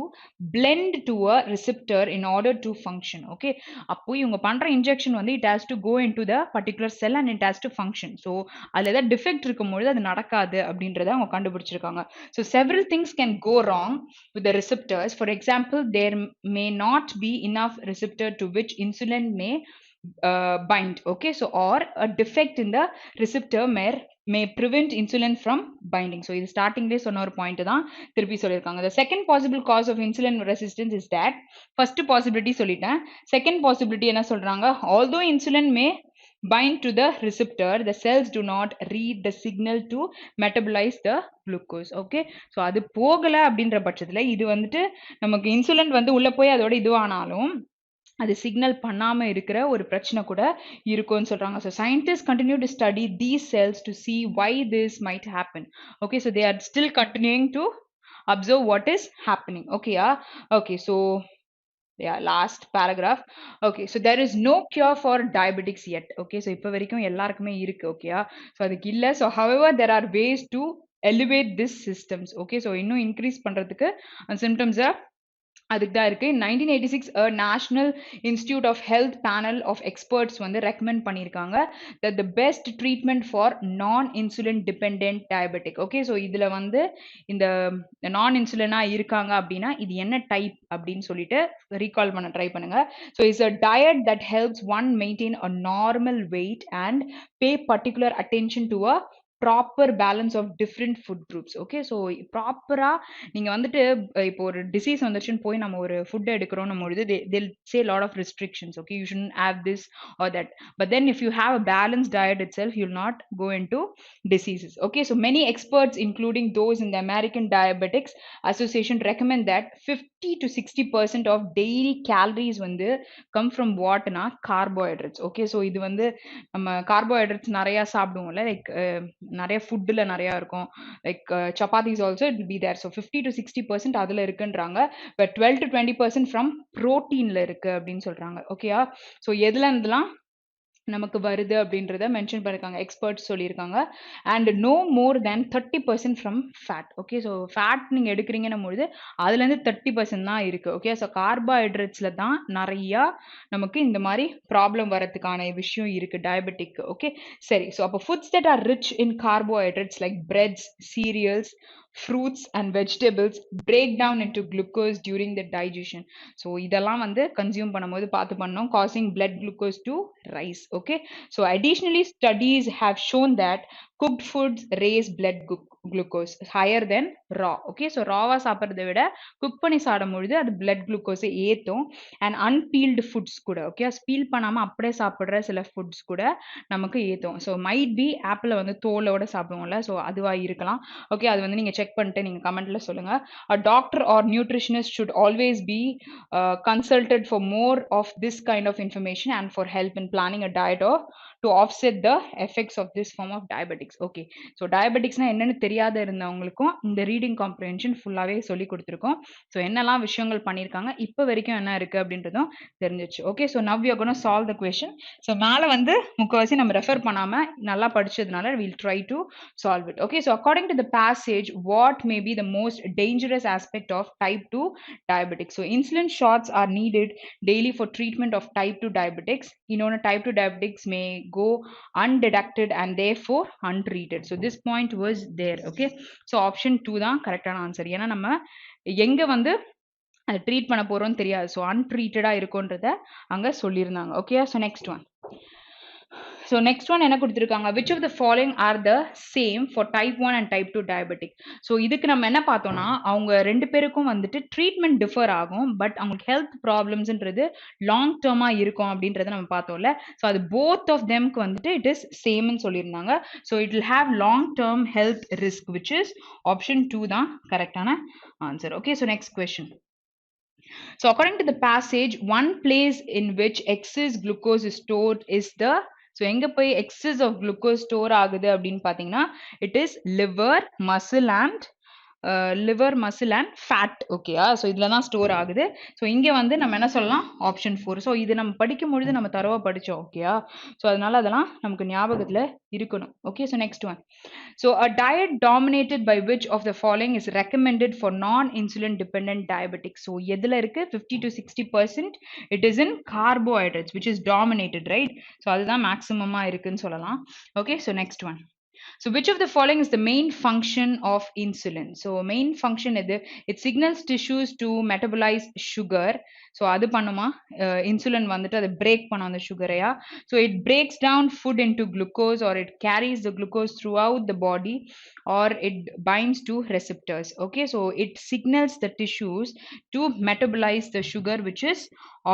blend to a receptor in order to function. Okay, அப்போ இவங்க பண்ற இன்ஜெக்ஷன் வந்து it has to go into the particular cell and it has to function. So அதுல ஏதாவது defect இருக்கும்பொழுது அது நடக்காது அப்படின்றத அவங்க கண்டுபிடிச்சிருக்காங்க. So several things can go wrong with the receptors. For example, there may not be enough receptor to which insulin may bind. Okay, so or a defect in the receptor may prevent insulin from binding. So இது ஸ்டார்டிங்லேயே சொன்ன ஒரு point தான் திருப்பி சொல்லியிருக்காங்க. The second possible cause of insulin resistance is that, first possibility சொல்லிட்டேன். second possibility என்ன சொல்றாங்க? Although insulin may bind to the receptor, the cells do not read the signal to metabolize the glucose. Okay, so அது போகல அப்படின்ற பட்சத்துல இது வந்துட்டு நமக்கு இன்சுலின் வந்து உள்ள போய் அதோட இதுவானாலும் அது சிக்னல் பண்ணாம இருக்கிற ஒரு பிரச்சனை கூட இருக்கும்னு சொல்றாங்க. So scientists continue to study these cells to see why this might happen. Okay, so they are still continuing to observe what is happening. Okay, yeah. Okay, so Yeah, last paragraph. Okay, so there is no cure for diabetics yet. Okay, so இப்ப வரைக்கும் எல்லாருக்குமே இருக்கு. Okay, so அதுக்கு இல்ல. So however, there are ways to elevate this systems. Okay, so இன்னும் increase பண்றதுக்கு symptoms அதுக்கு தான் இருக்கு. In 1986 a National Institute of Health panel of experts வந்து recommend பண்ணியிருக்காங்க that the best treatment for non-insulin dependent diabetic. Okay, so இதுல வந்து இந்த non-insulin இருக்காங்க அப்படின்னா இது என்ன டைப் அப்படின்னு சொல்லிட்டு recall பண்ண ட்ரை பண்ணுங்க. So it's a diet that helps one maintain a normal weight and pay particular attention to a proper balance of different food groups. Okay, so ப்ராப்பராக நீங்கள் வந்துட்டு இப்போ ஒரு டிசீஸ் வந்துருச்சுன்னு போய் நம்ம ஒரு ஃபுட் எடுக்கிறோம் பொழுது they'll say lot of restrictions. Okay, you shouldn't have this or that, but then if you have a balanced diet itself you'll not go into diseases. Okay, so many experts including those in the American Diabetics Association recommend that 50 to 60% of daily calories வந்து come from whatனா carbohydrates. Okay, so இது வந்து நம்ம carbohydrates நிறைய சாப்பிடுவோம்ல, like நிறைய ஃபுட்டில் நிறையா இருக்கும், like chapatis also it will be there. So 50 to 60% அதில் இருக்குன்றாங்க. பட் 12 to 20% ஃப்ரம் ப்ரோட்டீனில் இருக்குது அப்படின்னு சொல்கிறாங்க. ஓகேயா, ஸோ எதுல இருந்துலாம் நமக்கு வருது அப்படின்றத மென்ஷன் பண்ணிருக்காங்க, எக்ஸ்பர்ட்ஸ் சொல்லியிருக்காங்க. And no more than 30% from fat. Okay, so fat நீங்கள் எடுக்கிறீங்கன்னும் பொழுது அதுலேருந்து 30% தான் இருக்குது. ஓகே, ஸோ கார்போஹைட்ரேட்ஸில் தான் நிறையா நமக்கு இந்த மாதிரி ப்ராப்ளம் வரதுக்கான விஷயம் இருக்குது டயபெட்டிக். ஓகே, சரி. ஸோ அப்போ foods that R rich in carbohydrates like breads, serials, fruits and vegetables break down into glucose during the digestion. So இதெல்லாம் வந்து consume பண்ணும்போது பார்த்து பண்ணணும், causing blood glucose to rise. Okay, so additionally studies have shown that cooked foods raise blood glucose higher than raw. Okay, so raw சாப்பிட்றதை விட cook பண்ணி சாப்பிடும் பொழுது அது blood glucose ஏற்றும். and unpeeled foods கூட, ஓகே, பீல் பண்ணாமல் அப்படியே சாப்பிட்ற சில ஃபுட்ஸ் கூட நமக்கு ஏற்றும். ஸோ மைட் பி ஆப்பிளை வந்து தோலோட சாப்பிடுவோம்ல, ஸோ அதுவாக இருக்கலாம். ஓகே, அது வந்து நீங்கள் செக் பண்ணிட்டு நீங்கள் கமெண்ட்டில் சொல்லுங்கள். a doctor or nutritionist should always be consulted for more of this kind of information and for help in planning a diet or to offset the effects of this form of diabetics. Okay, so diabeticsனா என்னன்னு தெரியாத இருந்தவங்களுக்கும் இந்த reading comprehension ஃபுல்லாவே சொல்லி கொடுத்துருக்கோம். So என்னெல்லாம் விஷயங்கள் பண்ணியிருக்காங்க, இப்போ வரைக்கும் என்ன இருக்கு அப்படின்றதும் தெரிஞ்சிச்சு. Okay, so now you are gonna solve the question. So மேலே வந்து முக்கால்வாசி நம்ம ரெஃபர் பண்ணாம நல்லா படிச்சதுனால will try to solve it. Okay, so according to the passage what may be the most dangerous aspect of type 2 diabetics. So insulin shots are needed daily for treatment of type 2 diabetics. Type 2 diabetics may go undetected and therefore untreated. So this point was there. Okay, so option 2 தான் கரெக்டான answer. ஏன்னா நம்ம எங்க வந்து treat பண்ண போறோம்னு தெரியாது, so அன்ட்ரீட்டடா இருக்கும்ன்றத அங்க சொல்லியிருந்தாங்க. Okay, so next one. So next one என்ன கொடுத்திருக்காங்க, which of the following are the same for type 1 and type 2 diabetic. So இதுக்கு நம்ம என்ன பார்த்தோம்னா அவங்க ரெண்டு பேருக்கும் வந்துட்டு ட்ரீட்மெண்ட் டிஃபர் ஆகும், பட் அவங்களுக்கு ஹெல்த் ப்ராப்ளம்ஸ்ன்றது லாங் டேர்மா இருக்கும் அப்படின்றத நம்ம பார்த்தோம்ல. ஸோ அது போத் ஆஃப் தெம்க்கு வந்துட்டு இட் இஸ் சேம்னு சொல்லியிருந்தாங்க. So it will have long term health risk, which is option 2 தான் கரெக்டான answer. Okay, so next question. So according to the passage, one place in which excess glucose is stored is the, so எங்கே போய் excess of glucose store ஆகுது அப்படின்னு பார்த்தீங்கன்னா it is liver muscle and fat. ஓகேயா, so இதில் தான் store ஆகுது. So இங்கே வந்து நம்ம என்ன சொல்லலாம், ஆப்ஷன் 4. ஸோ இது நம்ம படிக்கும் பொழுது நம்ம தரவாக படித்தோம். ஓகேயா, ஸோ அதனால அதெல்லாம் நமக்கு ஞாபகத்தில் இருக்கணும். Okay, so next one. So a diet dominated by which of the following is recommended for non-insulin dependent diabetics. So எதில் இருக்கு 50 to 60%, it is in carbohydrates which is dominated, right? So அதுதான் மேக்ஸிமமாக இருக்குன்னு சொல்லலாம். Okay, so next one. So which of the following is the main function of insulin? So main function எது, it signals tissues to metabolize sugar. So அது பண்ணுமா, insulin வந்துட்டு அது break பண்ணும் அந்த sugar-ஐயா. So it breaks down food into glucose, or it carries the glucose throughout the body, or it binds to receptors. Okay, so it signals the tissues to metabolize the sugar, which is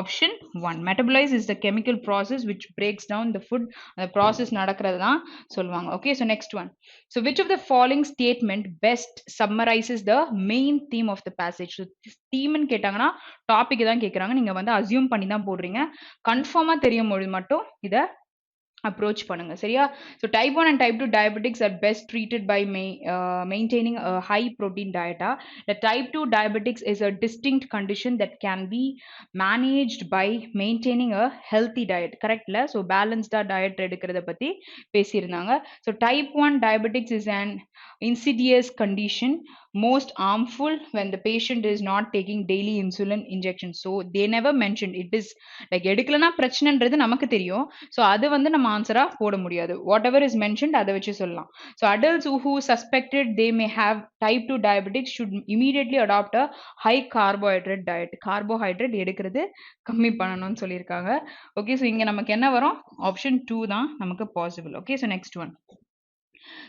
option 1. Metabolize is the chemical process which breaks down the food. The process நடக்கிறது தான் சொல்லுவாங்க. Okay, so next one. So which of the following statement best summarizes the main theme of the passage? So theme ன்னு கேட்டாங்கன்னா topic தான் கேட்குறாங்க, நீங்க வந்து assume பண்ணி தான் போடுறீங்க. கன்ஃபார்மா தெரியும் பொழுது மட்டும் இதை approach பண்ணுங்க சரியா. So type 1 and type 2 diabetics are best treated by maintaining a high protein diet. The type 2 diabetics is a distinct condition that can be managed by maintaining a healthy diet. Correctல? So balanced diet எடுக்கிறத பத்தி பேசியிருந்தாங்க. So type 1 diabetics is an insidious condition, most harmful when the patient is not taking daily insulin injections. So they never mentioned it is like எடுக்கலனா பிரச்சனைன்றது நமக்கு தெரியும். So அது வந்து நம்ம ஆன்சரா போட முடியாது. வாட் எவர் இஸ் மென்ஷன்ட் அதை வச்சு சொல்லலாம். So adults who suspected they may have type 2 diabetics should immediately adopt a high carbohydrate diet. Carbohydrate எடுக்கிறது கம்மி பண்ணணும்னு சொல்லியிருக்காங்க. ஓகே, ஸோ இங்க நமக்கு என்ன வரும்? ஆப்ஷன் 2 தான் நமக்கு possible. Okay, so next one.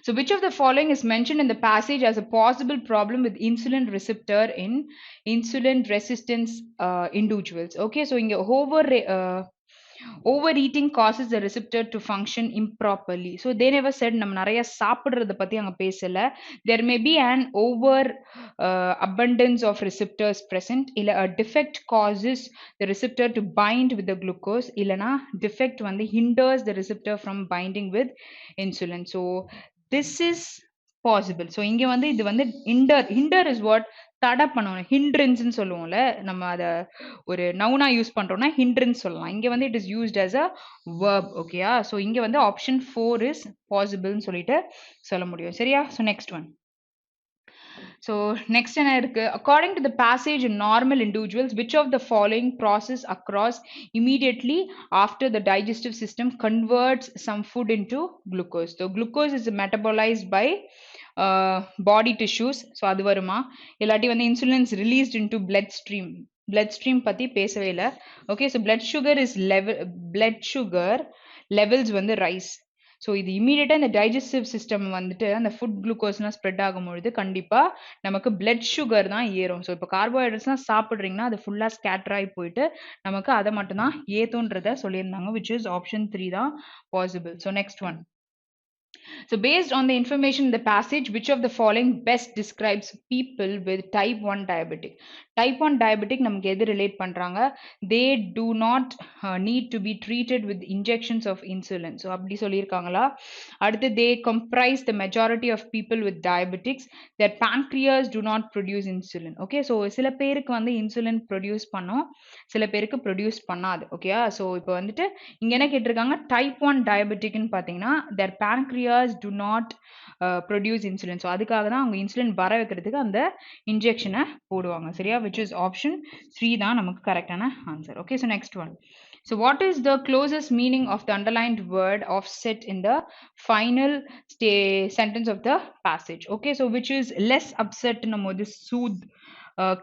So which of the following is mentioned in the passage as a possible problem with insulin receptor in insulin resistance individuals? Okay, so இங்க overeating causes the receptor to function improperly. So they never said நம்ம நிறைய சாப்பிடுறத பத்தி அங்க பேசல. There may be an over abundance of receptors present. இல்ல a defect causes the receptor to bind with the glucose. இல்லனா defect வந்து hinders the receptor from binding with insulin. So this is possible. So இங்க வந்து இது வந்து hinder is what? தடை பண்ணணும். ஹிண்ட்ரன்ஸ்ன்னு சொல்லுவோம்ல, நம்ம அதை ஒரு நவுனா யூஸ் பண்றோம்னா ஹிண்ட்ரன்ஸ் சொல்லலாம். இங்க வந்து it is used as a verb. ஓகேயா? ஸோ இங்க வந்து ஆப்ஷன் 4 இஸ் பாசிபிள்னு சொல்லிட்டு சொல்ல முடியும். சரியா? So next one. So next என்ன இருக்கு? According to the passage in normal individuals, which of the following process across immediately after the digestive system converts some food into glucose? So glucose is metabolized by body tissues. So அது வருமா? இல்லாட்டி வந்து insulin is released into blood stream பத்தி பேசவே இல்லை. Okay, so blood sugar levels வந்து rise. So இது இமீடியட்டாக இந்த டைஜஸ்டிவ் சிஸ்டம் வந்துட்டு அந்த ஃபுட் குளுக்கோஸ்லாம் ஸ்ப்ரெட் ஆகும்பொழுது கண்டிப்பாக நமக்கு பிளட் சுகர் தான் ஏறும். ஸோ இப்போ கார்போஹைட்ரேட்ஸ்லாம் சாப்பிட்றீங்கன்னா அது ஃபுல்லாக ஸ்கேட்டர் ஆகி போயிட்டு நமக்கு அதை மட்டும்தான் ஏற்றுன்றத சொல்லியிருந்தாங்க, which is ஆப்ஷன் 3 தான் possible. So next one. So based on the information in the passage, which of the following best describes people with type 1 diabetic? Type 1 diabetic நமக்கு எது ரிலேட் பண்றாங்க? They do not need to be treated with injections of insulin. So அப்படி சொல்லியிருக்காங்களா? அடுத்து they comprise the majority of people with diabetics. Their pancreas do not produce insulin. Okay, so சில பேருக்கு வந்து insulin produce பண்ணும், சில பேருக்கு ப்ரொடியூஸ் பண்ணாது. ஓகேயா? ஸோ இப்போ வந்துட்டு இங்க என்ன கேட்டிருக்காங்க? டைப் 1 டயபெட்டிக்னு பார்த்தீங்கன்னா their pancreas do not produce insulin. So அதுக்காக தான் அவங்க இன்சுலின் வர வைக்கிறதுக்கு அந்த இன்ஜெக்ஷனை போடுவாங்க. சரியா? which is option 3 தான் நமக்கு கரெக்டான answer. Okay, so next one. So what is the closest meaning of the underlined word offset in the final sentence of the passage? Okay, so which is less upset நம்ம வந்து soothe,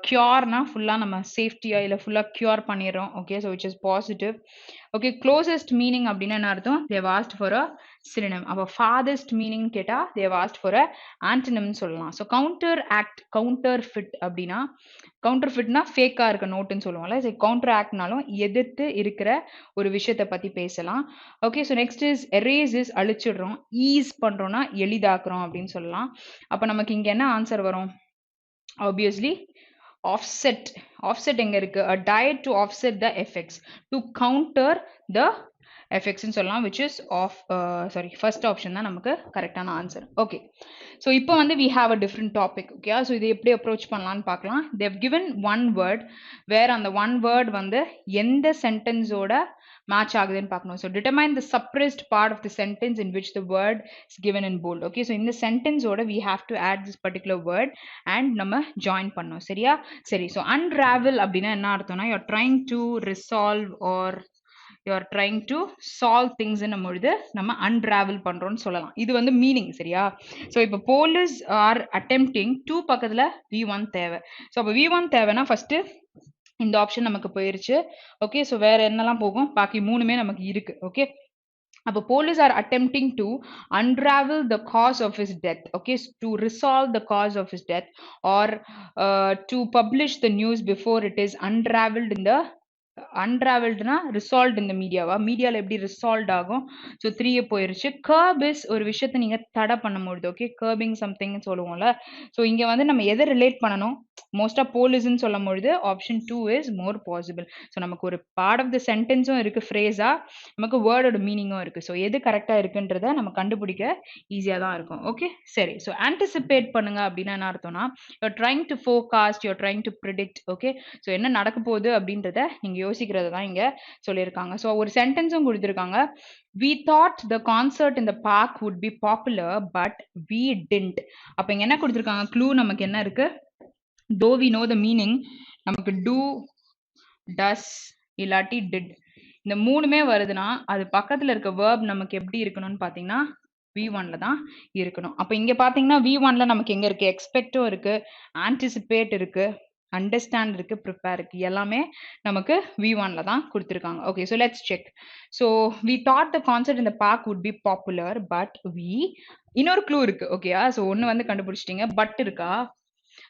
cure-னா ஃபுல்லா நம்ம சேஃப்டியா இல்ல ஃபுல்லா கியூர் பண்ணிடுறோம். Okay, so which is positive. Okay, closest meaning அப்படின்னா என்ன அர்த்தம்? they have asked for a synonym. அப்போ farthest meaning கேட்டா they have asked for a antonym சொல்லலாம். ஸோ counterfeit அப்படின்னா கவுண்டர்ஃபிட்னா ஃபேக்கா இருக்க நோட்டுன்னு சொல்லுவோம்ல. ஸோ கவுண்டர் ஆக்ட்னாலும் எதிர்த்து இருக்கிற ஒரு விஷயத்தை பத்தி பேசலாம். Okay, so next is erase is அழிச்சிடுறோம், ஈஸ் பண்றோம்னா எளிதாக்குறோம் அப்படின்னு சொல்லலாம். அப்போ நமக்கு இங்க என்ன ஆன்சர் வரும்? ஆப்வியஸ்லி offset எங்க இருக்கு? a diet to offset the effects, to counter the effects ன்னு சொல்லலாம், which is first option தான் நமக்கு கரெக்டான ஆன்சர். ஓகே, ஸோ இப்போ வந்து we have a different topic. Okay, so இதை எப்படி அப்ரோச் பண்ணலான்னு பார்க்கலாம். they have given one word where அந்த one word வந்து எந்த சென்டென்ஸோட match ஆகுதுன்னு பார்க்கணும். So determine the suppressed part of the sentence in which the word is given in bold. Okay, so இந்த சென்டென்ஸோட we have to add this particular word and நம்ம join பண்ணோம். சரியா? சரி, ஸோ unravel அப்படின்னா என்ன அர்த்தம்னா you're trying to resolve or you're trying to solve things என்னும் பொழுது நம்ம unravel பண்றோம்னு சொல்லலாம். இது வந்து மீனிங். சரியா? ஸோ இப்போ police are attempting to பக்கத்துல V1 தேவை. ஸோ அப்போ V1 தேவைன்னா ஃபர்ஸ்ட் இந்த ஆப்ஷன் நமக்கு போயிருச்சு. ஓகே, ஸோ வேற என்னெல்லாம் போகும்? பாக்கி மூணுமே நமக்கு இருக்கு. ஓகே, அப்போ police are attempting to unravel the cause of his death. Okay, to resolve the cause of his death or to publish the news before it is unraveled in the unraveledனா resolved in the மீடியாவா மீடியால எப்படி resolved ஆகும் so 3 போயிருச்சு curb is ஒரு விஷயத்தை நீங்க தடை பண்ணும்பொழுது okay curbing something சொல்லுவோம்ல ஸோ இங்க வந்து நம்ம எதை ரிலேட் பண்ணணும் மோஸ்டா போலீஸ்ன்னு சொல்லும் பொழுது option 2 is more possible so நமக்கு ஒரு பார்ட் ஆஃப் த சென்டென்ஸும் இருக்கு ஃப்ரேஸா நமக்கு வேர்டோட மீனிங்கும் இருக்கு ஸோ எது கரெக்டா இருக்குன்றத நம்ம கண்டுபிடிக்க ஈஸியா தான் இருக்கும் ஓகே சரி ஸோ ஆன்டிசிபேட் பண்ணுங்க அப்படின்னா என்ன அர்த்தம்னா you're trying to forecast you're trying to predict okay so என்ன நடக்க போகுது அப்படின்றத நீங்க யோசிக்கிறது தான் இங்க சொல்லியிருக்காங்க ஸோ ஒரு சென்டென்ஸும் கொடுத்துருக்காங்க we thought the concert in the park would be popular but we didn't அப்ப இங்க என்ன கொடுத்திருக்காங்க க்ளூ நமக்கு என்ன இருக்கு though we know the meaning நமக்கு do does இல்லாட்டி did இந்த மூணுமே வருதுன்னா அது பக்கத்துல இருக்க verb நமக்கு எப்படி இருக்கணும்னு பாத்தீங்கன்னா V1ல தான் இருக்கணும் அப்ப இங்க பாத்தீங்கன்னா V1ல நமக்கு எங்க இருக்கு எக்ஸ்பெக்டும் இருக்கு anticipate இருக்கு அண்டர்ஸ்டாண்ட் இருக்கு ப்ரிப்பேர் இருக்கு எல்லாமே நமக்கு V1ல தான் கொடுத்துருக்காங்க okay so let's check so we thought the concert இந்த park would be popular but இன்னொரு க்ளூ இருக்கு ஓகேயா ஸோ ஒன்று வந்து கண்டுபிடிச்சிட்டீங்க பட் இருக்கா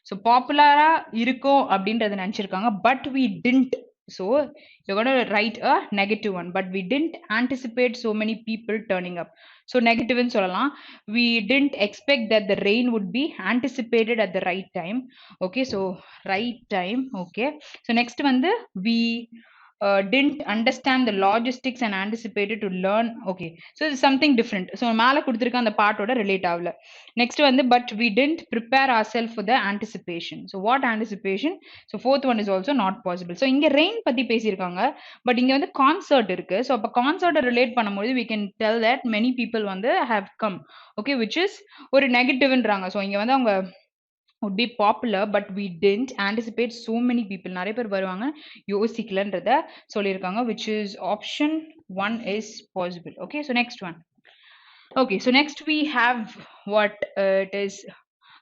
ஸோ பாப்புலரா இருக்கும் அப்படின்றத நினைச்சிருக்காங்க but we didn't so you're going to write a negative one but we didn't anticipate so many people turning up so negative ன்னு சொல்லலாம் we didn't expect that the rain would be anticipated at the right time okay so right time okay so next வந்து we didn't understand the logistics and anticipated to learn okay so it's something different so மேல கொடுத்திருக்க அந்த பார்ட்டோட relate ஆகல next வந்து but we didn't prepare ourselves for the anticipation so what anticipation so fourth one is also not possible so இங்க rain பத்தி பேசியிருக்காங்க but இங்க வந்து கான்சர்ட் இருக்கு so அப்ப கான்சர்ட்டை ரிலேட் பண்ணும்போது we can tell that many people வந்து have come okay which is ஒரு நெகட்டிவ்ன்றாங்க so இங்க வந்து அவங்க would be popular but we didn't anticipate so many people நிறைய பேர் வருவாங்க யோசிக்கலன்றத சொல்லியிருக்காங்க which is option 1 is possible okay so next one okay so next we have what it is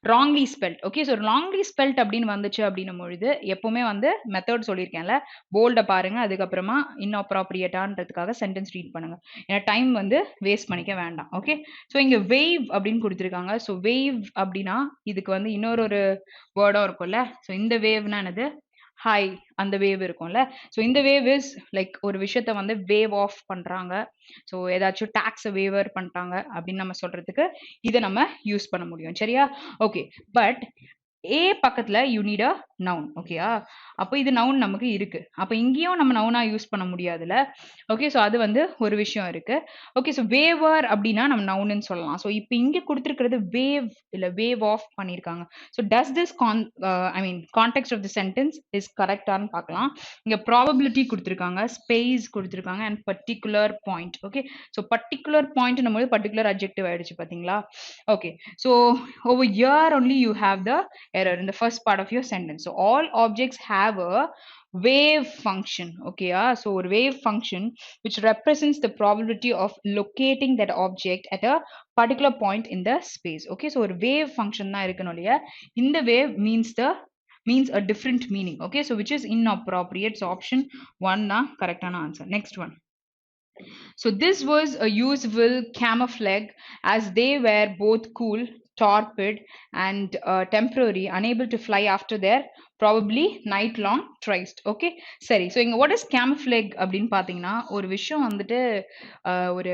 wrongly spelled okay so wrongly spelled அப்படின்னு வந்துச்சு அப்படின்னும் பொழுது எப்பவுமே வந்து மெத்தட் சொல்லியிருக்கேன்ல போல்ட பாருங்க அதுக்கப்புறமா inappropriateன்றதுக்காக சென்டென்ஸ் ரீட் பண்ணுங்க ஏன்னா டைம் வந்து வேஸ்ட் பண்ணிக்க வேண்டாம் ஓகே ஸோ இங்க வேவ் அப்படின்னு கொடுத்துருக்காங்க ஸோ வேவ் அப்படின்னா இதுக்கு வந்து இன்னொரு வேர்டும் இருக்கும்ல ஸோ இந்த வேவ்னா என்னது ஹாய் அந்த வேவ் இருக்கும்ல ஸோ இந்த வேவ் இஸ் லைக் ஒரு விஷயத்த வந்து வேவ் ஆஃப் பண்றாங்க ஸோ ஏதாச்சும் டாக்ஸை வேவர் பண்ணிட்டாங்க அப்படின்னு நம்ம சொல்றதுக்கு இதை நம்ம யூஸ் பண்ண முடியும் சரியா ஓகே பட் ஏ பக்கத்துல யூ நீட் அ நவுன் ஓகேயா அப்போ இது நவுன் நமக்கு இருக்கு அப்போ இங்கேயும் நம்ம நவுனா யூஸ் பண்ண முடியாதுல்ல ஓகே ஸோ அது வந்து ஒரு விஷயம் இருக்கு ஓகே ஸோ வேவர் அப்படின்னா நம்ம நவுன்னு சொல்லலாம் ஸோ இப்போ இங்க கொடுத்துருக்கிறது வேவ் இல்ல வேவ் ஆஃப் பண்ணியிருக்காங்க so does this I mean context of the sentence is கரெக்டான்னு பார்க்கலாம் இங்க ப்ராபபிலிட்டி கொடுத்துருக்காங்க ஸ்பேஸ் கொடுத்துருக்காங்க and particular point okay so particular point நம்ம பர்டிகுலர் அப்ஜெக்டிவ் ஆயிடுச்சு பாத்தீங்களா okay so over here only you have the error in the first part of your sentence so all objects have a wave function okay so a wave function which represents the probability of locating that object at a particular point in the space okay so a wave function na irukano liya in the wave means a different meaning okay so which is inappropriate so option 1 na correct ana answer next one so this was a useful camouflage as they were both cool torpid and temporary unable to fly after their probably night long tries okay சரி so இங்க what is camouflage அப்படின்னு பாத்தீங்கன்னா ஒரு விஷயம் வந்துட்டு ஒரு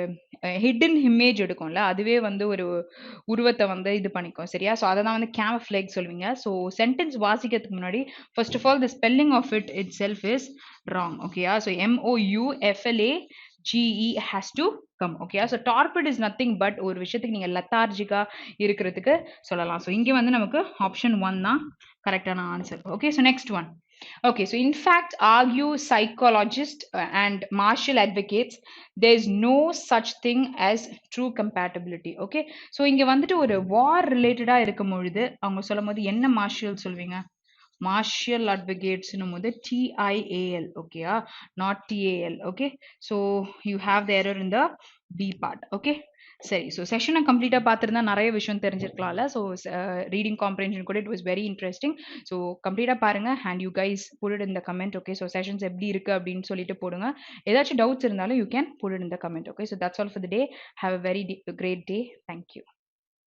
hidden image எடுக்கும்ல அதுவே வந்து ஒரு உருவத்தை வந்து இது பண்ணிக்கும் சரியா so அதை தான் வந்து camouflage சொல்லுவீங்க so sentence வாசிக்கிறதுக்கு முன்னாடி first of all the spelling of it itself is wrong okay so MOUFLA GE has to come okay so torpid is nothing but ஒரு விஷயத்துக்கு நீங்க லெத்தார்ஜிக்கா இருக்கிறதுக்கு சொல்லலாம் so இங்க வந்து நமக்கு ஆப்ஷன் 1 தான் கரெக்டான answer okay so next one okay so in fact argue psychologists and martial advocates there is no such thing as true compatibility okay so இங்க வந்துட்டு ஒரு war ரிலேட்டடா இருக்கும் பொழுது அவங்க சொல்லும்போது என்ன martial சொல்வீங்க martial advocates numbode TIAL okay not TAL okay so you have the error in the B part okay சரி so session complete பார்த்திருந்தா நிறைய விஷயம் தெரிஞ்சிருக்கலாம்ல so reading comprehension கூட it was very interesting so complete பாருங்க and you guys put it in the comment okay so sessions எப்படி இருக்கு அப்படினு சொல்லிட்டு போடுங்க ஏதாச்சும் doubts இருந்தாலும் you can put it in the comment okay so that's all for the day have a very great day thank you